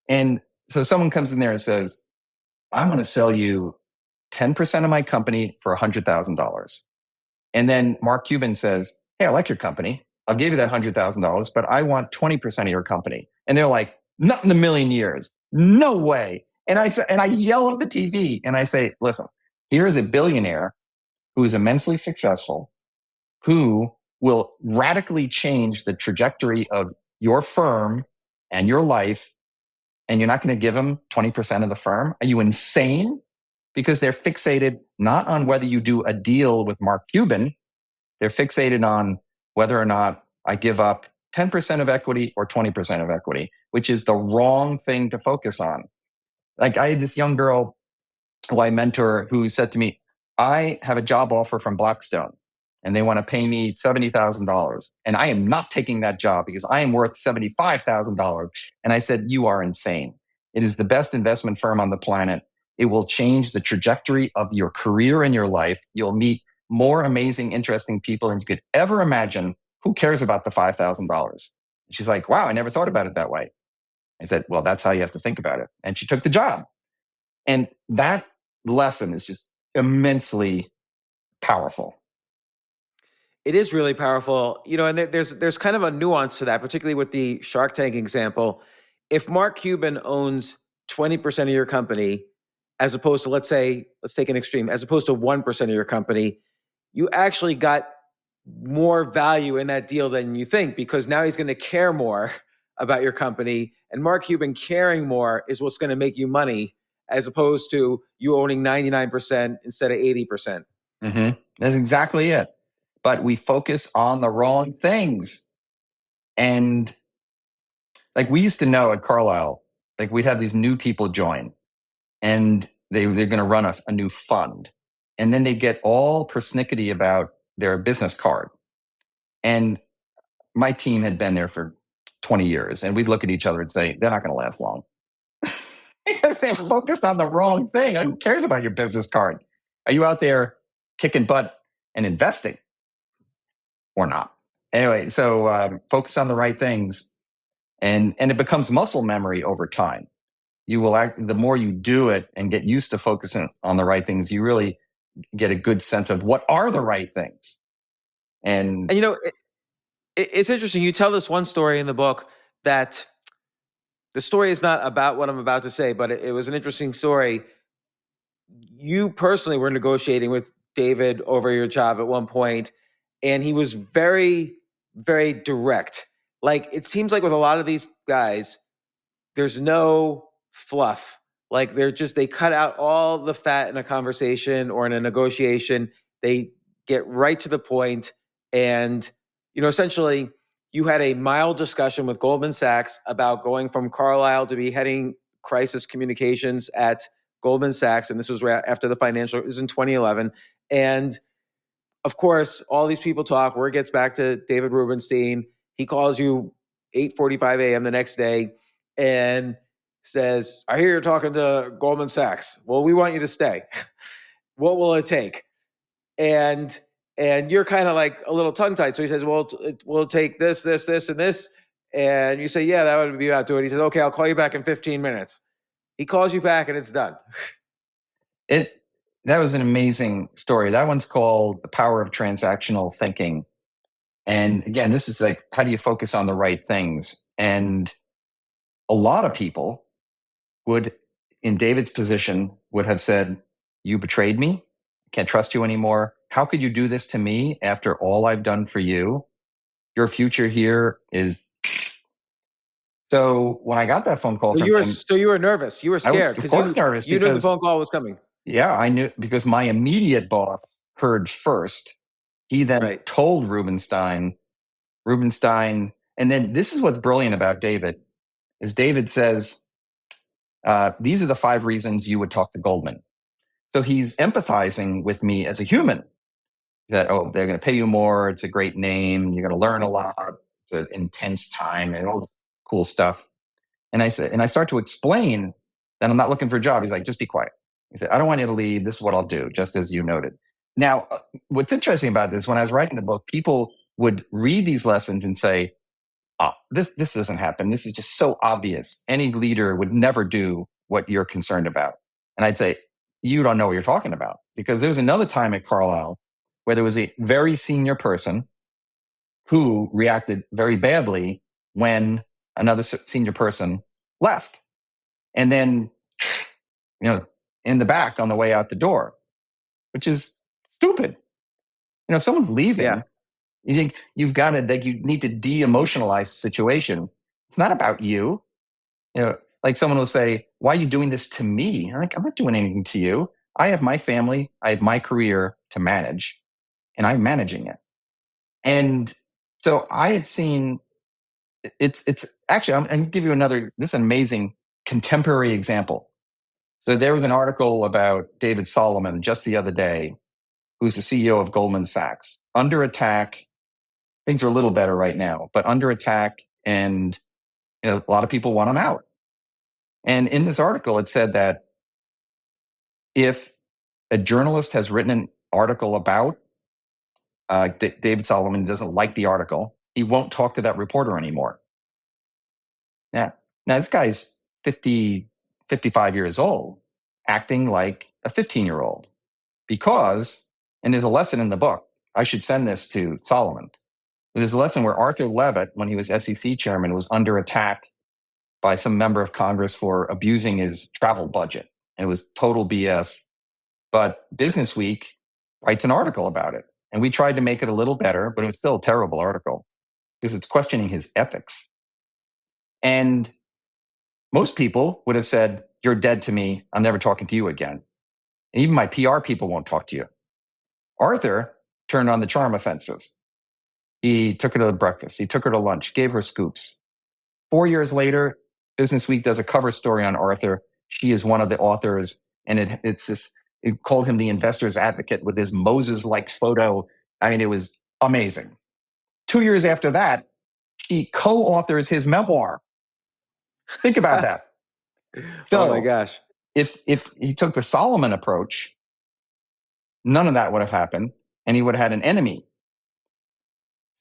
And so someone comes in there and says, I'm going to sell you 10% of my company for $100,000. And then Mark Cuban says, hey, I like your company. I'll give you that $100,000, but I want 20% of your company. And they're like, not in a million years. No way. And I yell at the TV and I say, listen, here is a billionaire who is immensely successful, who will radically change the trajectory of your firm and your life. And you're not going to give them 20% of the firm? Are you insane? Because they're fixated not on whether you do a deal with Mark Cuban. They're fixated on whether or not I give up 10% of equity or 20% of equity, which is the wrong thing to focus on. Like I had this young girl who I mentor who said to me, I have a job offer from Blackstone and they want to pay me $70,000. And I am not taking that job because I am worth $75,000. And I said, you are insane. It is the best investment firm on the planet. It will change the trajectory of your career and your life. You'll meet more amazing, interesting people than you could ever imagine. Who cares about the $5,000? She's like, wow, I never thought about it that way. I said, well, that's how you have to think about it. And she took the job. And that lesson is just immensely powerful. It is really powerful, and there's kind of a nuance to that, particularly with the Shark Tank example. If Mark Cuban owns 20% of your company, as opposed to, let's take an extreme, as opposed to 1% of your company, you actually got more value in that deal than you think, because now he's going to care more about your company, and Mark Cuban caring more is what's going to make you money, as opposed to you owning 99% instead of 80%. Mm-hmm. That's exactly it. But we focus on the wrong things. And like we used to know at Carlyle, like we'd have these new people join and they're going to run a new fund. And then they get all persnickety about their business card. And my team had been there for 20 years. And we'd look at each other and say, they're not going to last long. Because they're focused on the wrong thing. Who cares about your business card? Are you out there kicking butt and investing or not? Anyway, so focus on the right things, and it becomes muscle memory over time. You will the more you do it and get used to focusing on the right things, you really get a good sense of what are the right things. And it's interesting. You tell this one story in the book that the story is not about what I'm about to say, but it was an interesting story. You personally were negotiating with David over your job at one point, and he was very, very direct. Like, it seems like with a lot of these guys, there's no fluff. Like, they cut out all the fat in a conversation or in a negotiation. They get right to the point. And, essentially, you had a mild discussion with Goldman Sachs about going from Carlyle to be heading crisis communications at Goldman Sachs. And this was after the financial, it was in 2011. And of course, all these people talk. Word gets back to David Rubenstein. He calls you 8:45 a.m. the next day and says, I hear you're talking to Goldman Sachs. Well, we want you to stay. What will it take? And you're kind of like a little tongue-tied. So he says, well, we'll take this, this, this, and this. And you say, yeah, that would be about to it. He says, okay, I'll call you back in 15 minutes. He calls you back and it's done. That was an amazing story. That one's called The Power of Transactional Thinking. And again, this is like, how do you focus on the right things? And a lot of people would, in David's position, would have said, you betrayed me. Can't trust you anymore. How could you do this to me after all I've done for you? Your future here is. So when I got that phone call, so you were nervous. You were scared. I was, of course, nervous. You knew the phone call was coming. Yeah, I knew, because my immediate boss heard first. He then told Rubenstein, and then this is what's brilliant about David, is David says, these are the 5 reasons you would talk to Goldman. So he's empathizing with me as a human. That, they're going to pay you more. It's a great name. You're going to learn a lot. It's an intense time and all this cool stuff. And I start to explain that I'm not looking for a job. He's like, just be quiet. He said, I don't want you to leave. This is what I'll do, just as you noted. Now, what's interesting about this, when I was writing the book, people would read these lessons and say, this doesn't happen. This is just so obvious. Any leader would never do what you're concerned about. And I'd say, you don't know what you're talking about. Because there was another time at Carlyle where there was a very senior person who reacted very badly when another senior person left. And then, in the back on the way out the door, which is stupid. If someone's leaving, you think you've got to, like, you need to de-emotionalize the situation. It's not about you. Like someone will say, why are you doing this to me? I'm like, I'm not doing anything to you. I have my family. I have my career to manage, and I'm managing it. And so I had seen, it's actually, I'm going to give you this amazing contemporary example. So there was an article about David Solomon just the other day, who's the CEO of Goldman Sachs. Under attack. Things are a little better right now, but under attack, and a lot of people want him out. And in this article, it said that if a journalist has written an article about David Solomon, doesn't like the article, he won't talk to that reporter anymore. Now this guy's 50, 55 years old, acting like a 15-year-old because, and there's a lesson in the book, I should send this to Solomon. There's a lesson where Arthur Levitt, when he was SEC chairman, was under attack by some member of Congress for abusing his travel budget. And it was total BS. But Business Week writes an article about it. And we tried to make it a little better, but it was still a terrible article because it's questioning his ethics. And most people would have said, "You're dead to me. I'm never talking to you again." And even my PR people won't talk to you. Arthur turned on the charm offensive. He took her to breakfast. He took her to lunch, gave her scoops. 4 years later, Business Week does a cover story on Arthur. She is one of the authors. And it called him the investor's advocate with his Moses-like photo. I mean, it was amazing. 2 years after that, she co-authors his memoir. Think about that. So, oh my gosh. If he took the Solomon approach, none of that would have happened, and he would have had an enemy.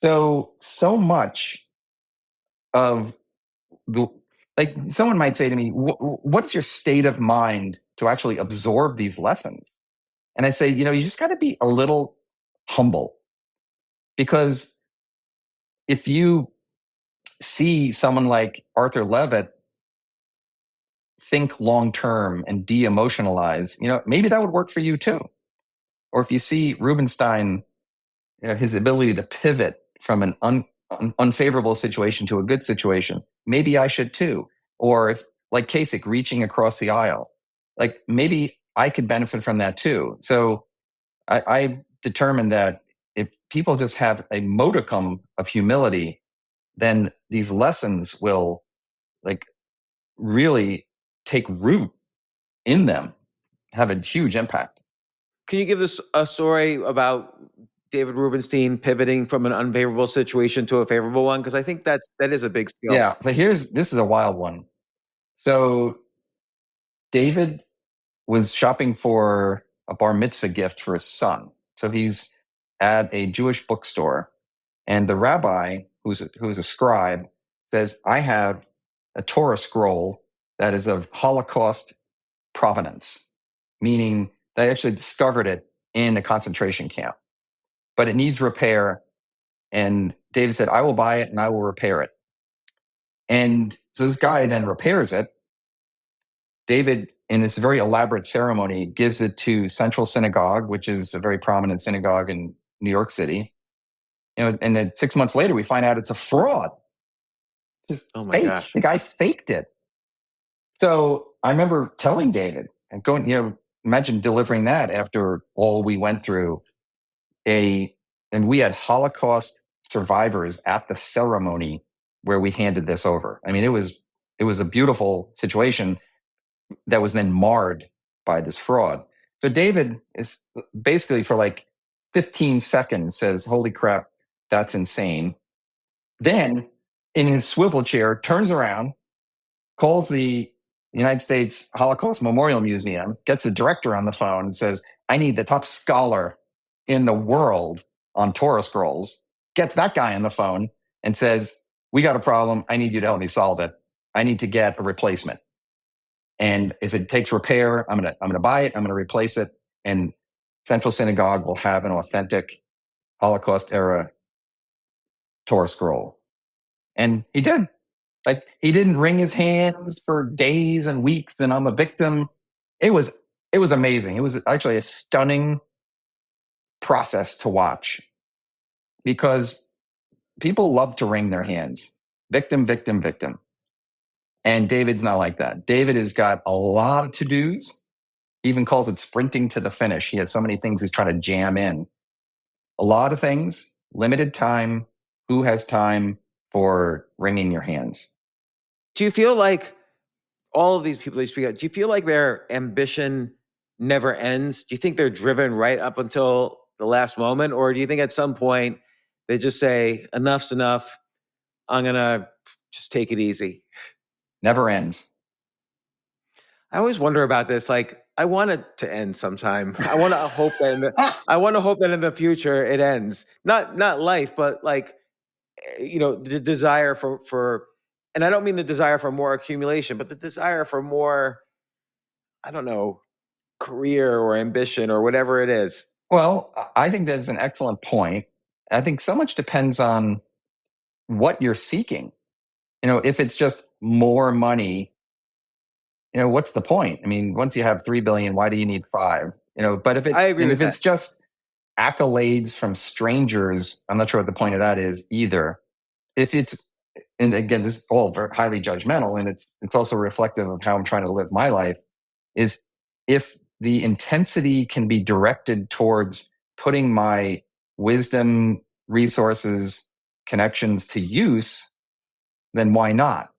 So much of like someone might say to me, what's your state of mind to actually absorb these lessons? And I say, you just got to be a little humble, because if you see someone like Arthur Levitt think long-term and de-emotionalize, maybe that would work for you too. Or if you see Rubenstein, his ability to pivot from an unfavorable situation to a good situation, maybe I should too. Or if, like Kasich, reaching across the aisle, like maybe I could benefit from that too. So I determined that if people just have a modicum of humility, then these lessons will really take root in them, have a huge impact. Can you give us a story about David Rubenstein pivoting from an unfavorable situation to a favorable one? Because I think that is a big skill. Yeah. So this is a wild one. So David was shopping for a bar mitzvah gift for his son. So he's at a Jewish bookstore, and the rabbi, who's a scribe, says, "I have a Torah scroll that is of Holocaust provenance," meaning they actually discovered it in a concentration camp, but it needs repair. And David said, "I will buy it and I will repair it." And so this guy then repairs it. David, in this very elaborate ceremony, gives it to Central Synagogue, which is a very prominent synagogue in New York City. And then 6 months later, we find out it's a fraud. Just fake. Gosh. The guy faked it. So I remember telling David and going, imagine delivering that after all we went through. And we had Holocaust survivors at the ceremony where we handed this over. I mean, it was a beautiful situation that was then marred by this fraud. So David is basically for like 15 seconds says, "Holy crap, that's insane." Then in his swivel chair, turns around, calls the United States Holocaust Memorial Museum, gets the director on the phone and says, "I need the top scholar in the world on Torah scrolls." Gets that guy on the phone and says, "We got a problem. I need you to help me solve it. I need to get a replacement. And if it takes repair, I'm gonna buy it. I'm gonna replace it. And Central Synagogue will have an authentic Holocaust era Torah scroll." And he did. Like, he didn't wring his hands for days and weeks and I'm a victim. It was amazing. It was actually a stunning process to watch, because people love to wring their hands. Victim, victim, victim. And David's not like that. David has got a lot of to-dos. He even calls it sprinting to the finish. He has so many things he's trying to jam in. A lot of things, limited time. Who has time for wringing your hands? Do you feel like all of these people that you speak of, do you feel like their ambition never ends? Do you think they're driven right up until the last moment? Or do you think at some point they just say, enough's enough, I'm going to just take it easy? Never ends. I always wonder about this. Like, I want it to end sometime. I want to hope that in the future it ends. Not life, but like, the desire for, and I don't mean the desire for more accumulation, but the desire for more, I don't know, career or ambition or whatever it is. Well, I think that's an excellent point. I think so much depends on what you're seeking. If it's just more money, what's the point? I mean, once you have 3 billion, why do you need 5? But if I agree with it's that. just accolades from strangers, I'm not sure what the point of that is either. If it's, and again, this is all very highly judgmental, and it's also reflective of how I'm trying to live my life, is if the intensity can be directed towards putting my wisdom, resources, connections to use, then why not?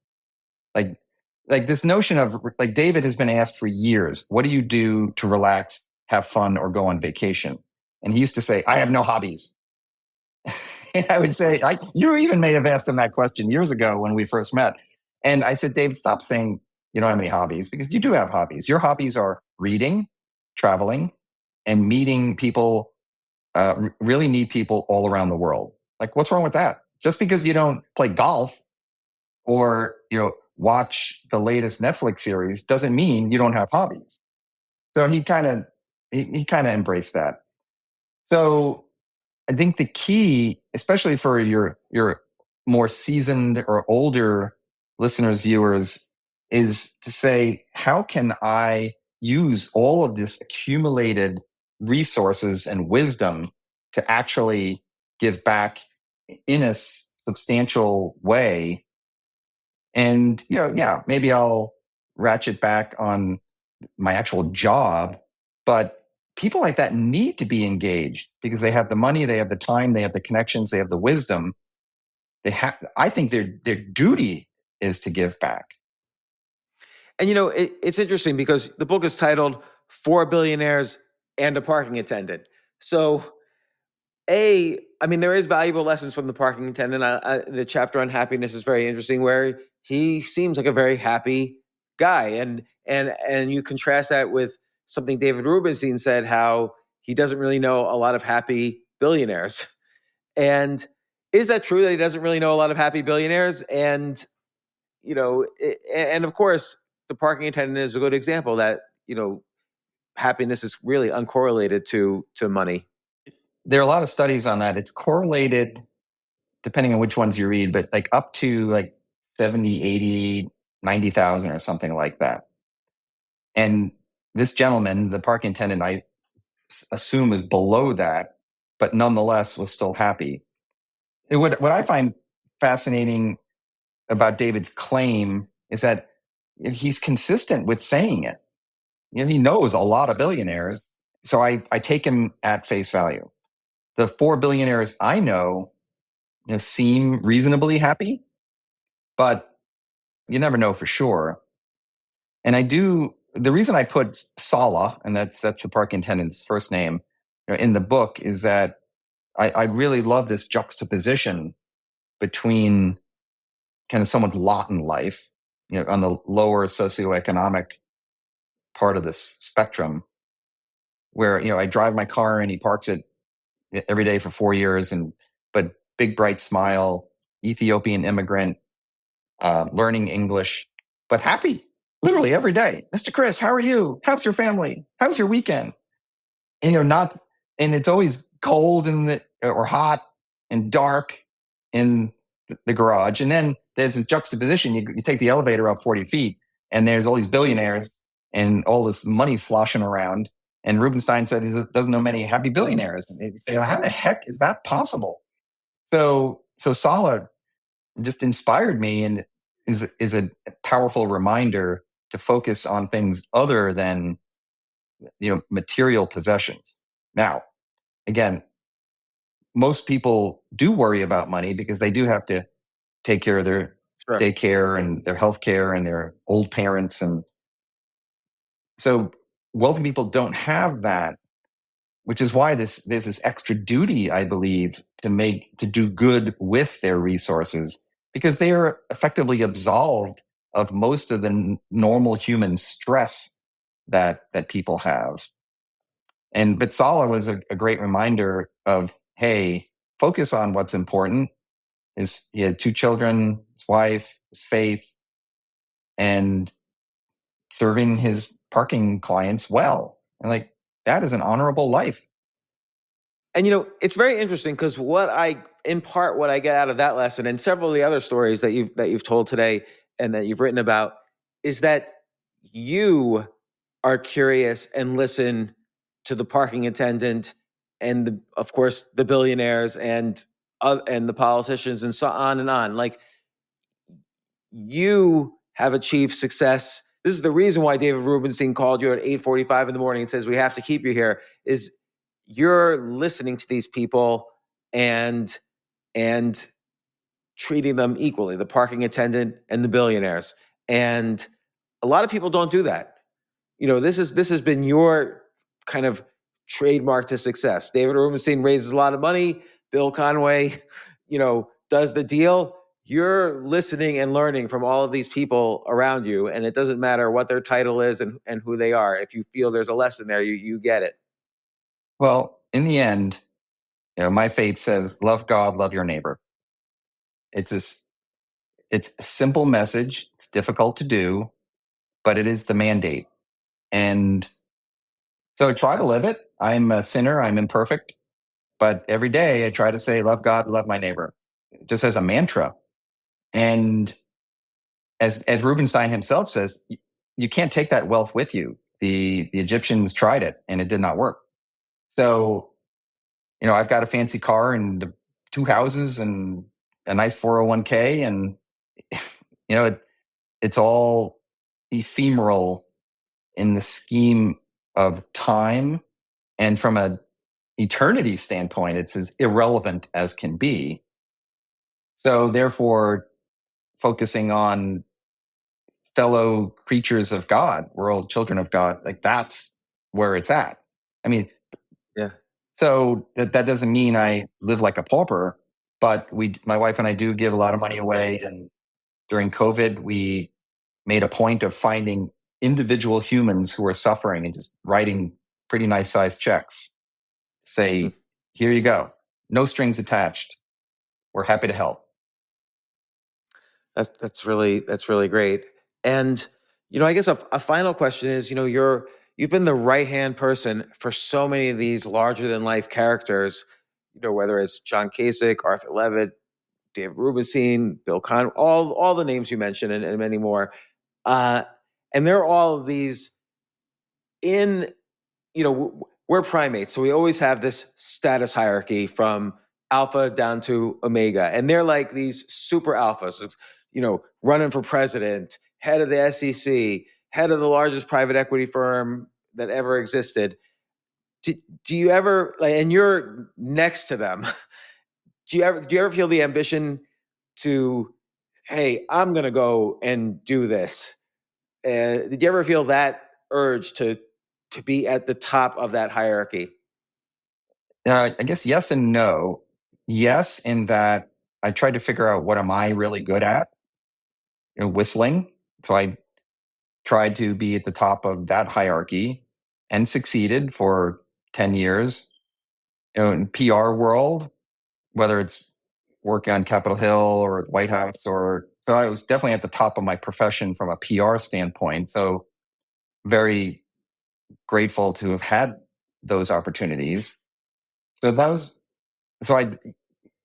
Like this notion of, like, David has been asked for years, what do you do to relax, have fun, or go on vacation? And he used to say, I have no hobbies. And I would say, you even may have asked him that question years ago when we first met. And I said, David, stop saying you don't have any hobbies, because you do have hobbies. Your hobbies are reading, traveling, and meeting people, really neat people all around the world. Like, what's wrong with that? Just because you don't play golf or, watch the latest Netflix series doesn't mean you don't have hobbies. So he kind of embraced that. So I think the key, especially for your more seasoned or older listeners, viewers, is to say, how can I use all of this accumulated resources and wisdom to actually give back in a substantial way? And, maybe I'll ratchet back on my actual job, but people like that need to be engaged because they have the money, they have the time, they have the connections, they have the wisdom. I think their duty is to give back. And it's interesting because the book is titled 4 Billionaires and a Parking Attendant. So, there is valuable lessons from the parking attendant. The chapter on happiness is very interesting, where he seems like a very happy guy, and you contrast that with something David Rubenstein said, how he doesn't really know a lot of happy billionaires. And is that true, that he doesn't really know a lot of happy billionaires? And and of course, the parking attendant is a good example that happiness is really uncorrelated to money. There are a lot of studies on that. It's correlated depending on which ones you read, but like up to like 70, 80, 90,000 or something like that. And this gentleman, the parking attendant, I assume is below that, but nonetheless was still happy. What I find fascinating about David's claim is that he's consistent with saying it. He knows a lot of billionaires, so I take him at face value. The 4 billionaires I know, seem reasonably happy, but you never know for sure. And the reason I put Sala, and that's the parking attendant's first name, in the book, is that I really love this juxtaposition between kind of someone's lot in life, on the lower socioeconomic part of this spectrum, where, I drive my car and he parks it every day for 4 years, but big, bright smile, Ethiopian immigrant, learning English, but happy literally every day. Mr. Chris, how are you? How's your family? How's your weekend? And, and it's always cold or hot and dark in the garage. And then there's this juxtaposition. You take the elevator up 40 feet and there's all these billionaires and all this money sloshing around. And Rubenstein said he doesn't know many happy billionaires. And they say, how the heck is that possible? So Sala just inspired me and is a powerful reminder to focus on things other than, material possessions. Now, again, most people do worry about money because they do have to take care of their daycare and their health care and their old parents. And so wealthy people don't have that, which is why there's this extra duty, I believe, to do good with their resources, because they are effectively absolved of most of the normal human stress that people have. And Bitsala was a great reminder of, hey, focus on what's important. He had 2 children, his wife, his faith, and serving his parking clients well. And like, that is an honorable life. And it's very interesting because what I get out of that lesson and several of the other stories that you've told today and that you've written about is that you are curious and listen to the parking attendant and of course the billionaires and the politicians and so on and on. Like, you have achieved success. This is the reason why David Rubenstein called you at 8:45 in the morning and says, we have to keep you here, is you're listening to these people and treating them equally, the parking attendant and the billionaires. And a lot of people don't do that. This has been your kind of trademark to success. David Rubenstein raises a lot of money. Bill Conway, does the deal. You're listening and learning from all of these people around you, and it doesn't matter what their title is and who they are. If you feel there's a lesson there, you get it. Well, in the end, my faith says, love God, love your neighbor. It's a simple message. It's difficult to do, but it is the mandate. And so I try to live it. I'm a sinner. I'm imperfect. But every day I try to say, love God, love my neighbor, just as a mantra. And as Rubenstein himself says, you can't take that wealth with you. The Egyptians tried it and it did not work. So, I've got a fancy car and 2 houses and a nice 401k, and it's all ephemeral in the scheme of time, and from an eternity standpoint, it's as irrelevant as can be. So therefore, focusing on fellow creatures of God, we're all children of God, like that's where it's at. I mean, yeah. So that doesn't mean I live like a pauper, but my wife and I do give a lot of money away. And during COVID, we made a point of finding individual humans who are suffering and just writing pretty nice sized checks. Say, here you go. No strings attached. We're happy to help. That's really great. And I guess a final question is, you've been the right-hand person for so many of these larger than life characters, whether it's John Kasich, Arthur Levitt, David Rubenstein, Bill Conway, all the names you mentioned and many more. And they're all of these we're primates. So we always have this status hierarchy from alpha down to omega. And they're like these super alphas, running for president, head of the SEC, head of the largest private equity firm that ever existed. Do you ever, and you're next to them, do you ever feel the ambition to, hey, I'm going to go and do this? Did you ever feel that urge to be at the top of that hierarchy? I guess yes and no. Yes, in that I tried to figure out what am I really good at, whistling. So I tried to be at the top of that hierarchy and succeeded for 10 years. In PR world, whether it's working on Capitol Hill or the White House, so I was definitely at the top of my profession from a PR standpoint. So very grateful to have had those opportunities.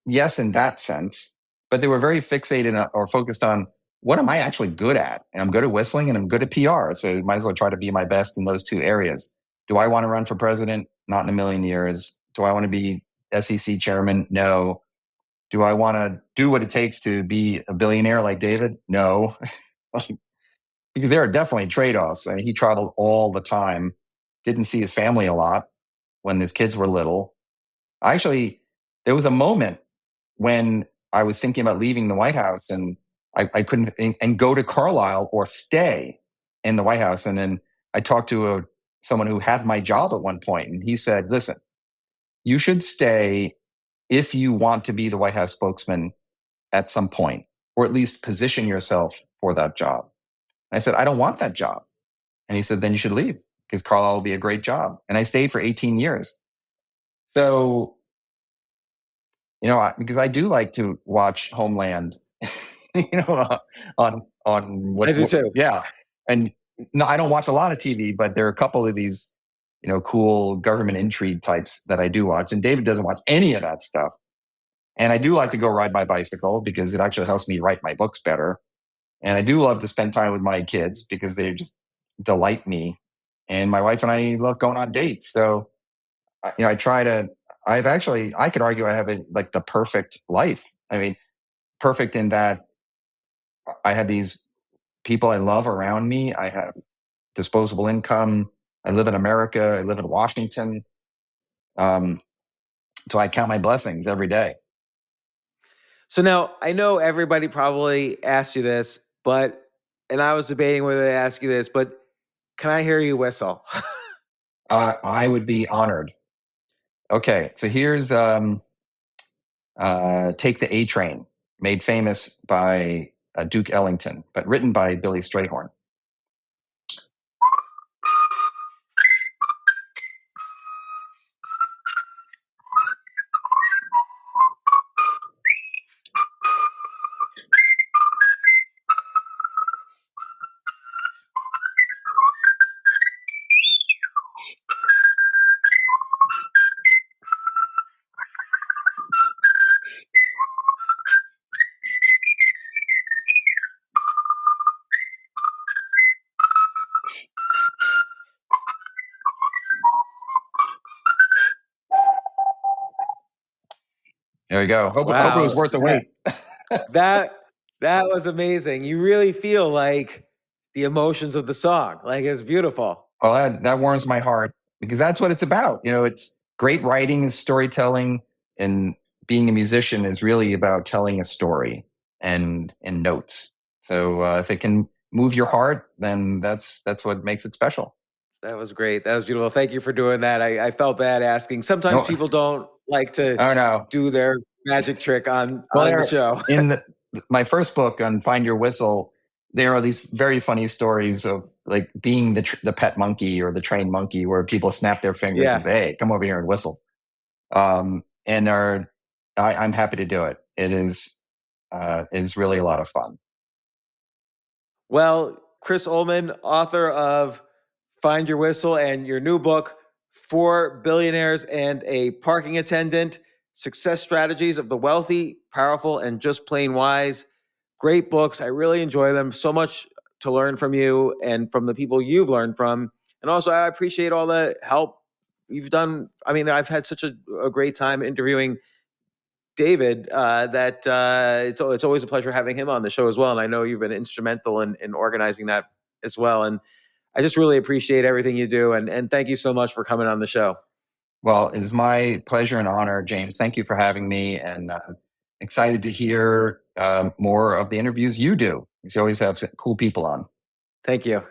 Yes, in that sense, but they were very fixated or focused on what am I actually good at? And I'm good at whistling and I'm good at PR. So might as well try to be my best in those 2 areas. Do I want to run for president? Not in a million years. Do I want to be SEC chairman? No. Do I want to do what it takes to be a billionaire like David? No. Because there are definitely trade-offs. I mean, he traveled all the time, didn't see his family a lot when his kids were little. There was a moment when I was thinking about leaving the White House and I couldn't and go to Carlyle or stay in the White House. And then I talked to someone who had my job at one point, and he said, listen, you should stay if you want to be the White House spokesman at some point, or at least position yourself for that job. And I said, I don't want that job. And he said, then you should leave because Carlyle will be a great job. And I stayed for 18 years. So, because I do like to watch Homeland, on what I do too. Yeah. And no, I don't watch a lot of TV, but there are a couple of these, cool government intrigue types that I do watch. And David doesn't watch any of that stuff. And I do like to go ride my bicycle because it actually helps me write my books better. And I do love to spend time with my kids because they just delight me. And my wife and I love going on dates. So, I could argue I have the perfect life. I mean, perfect in that I have these people I love around me. I have disposable income. I live in America. I live in Washington. So I count my blessings every day. So now I know everybody probably asked you this, and I was debating whether to ask you this, but can I hear you whistle? I would be honored. Okay, so here's Take the A Train, made famous by Duke Ellington, but written by Billy Strayhorn. There you go. Hope it was worth the wait. That was amazing. You really feel like the emotions of the song. Like, it's beautiful. Well, that warms my heart because that's what it's about. It's great writing and storytelling, and being a musician is really about telling a story and notes. So if it can move your heart, then that's what makes it special. That was great. That was beautiful. Thank you for doing that. I felt bad asking. Sometimes people don't like to do their magic trick on the show. In my first book on Find Your Whistle, there are these very funny stories of like being the pet monkey or the trained monkey, where people snap their fingers and say, "Hey, come over here and whistle." I'm happy to do it. It is really a lot of fun. Well, Chris Ullman, author of Find Your Whistle and your new book, 4 Billionaires and a Parking Attendant, Success Strategies of the Wealthy, Powerful, and Just Plain Wise. Great books. I really enjoy them. So much to learn from you and from the people you've learned from. And also, I appreciate all the help you've done. I mean, I've had such a great time interviewing David that it's always a pleasure having him on the show as well. And I know you've been instrumental in organizing that as well. And I just really appreciate everything you do. And thank you so much for coming on the show. Well, it's my pleasure and honor, James. Thank you for having me, and excited to hear more of the interviews you do. You always have some cool people on. Thank you.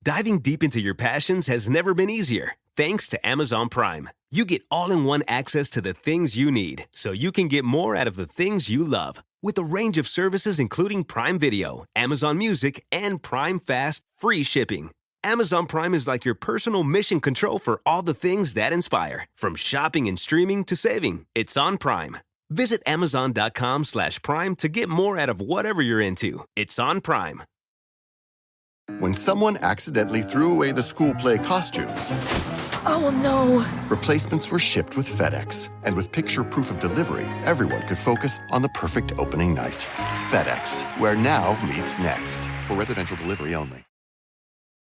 Diving deep into your passions has never been easier. Thanks to Amazon Prime. You get all-in-one access to the things you need, so you can get more out of the things you love. With a range of services including Prime Video, Amazon Music, and Prime Fast free shipping. Amazon Prime is like your personal mission control for all the things that inspire. From shopping and streaming to saving, it's on Prime. Visit Amazon.com/Prime to get more out of whatever you're into. It's on Prime. When someone accidentally threw away the school play costumes. Oh no. Replacements were shipped with FedEx. And with picture proof of delivery, everyone could focus on the perfect opening night. FedEx, where now meets next. For residential delivery only.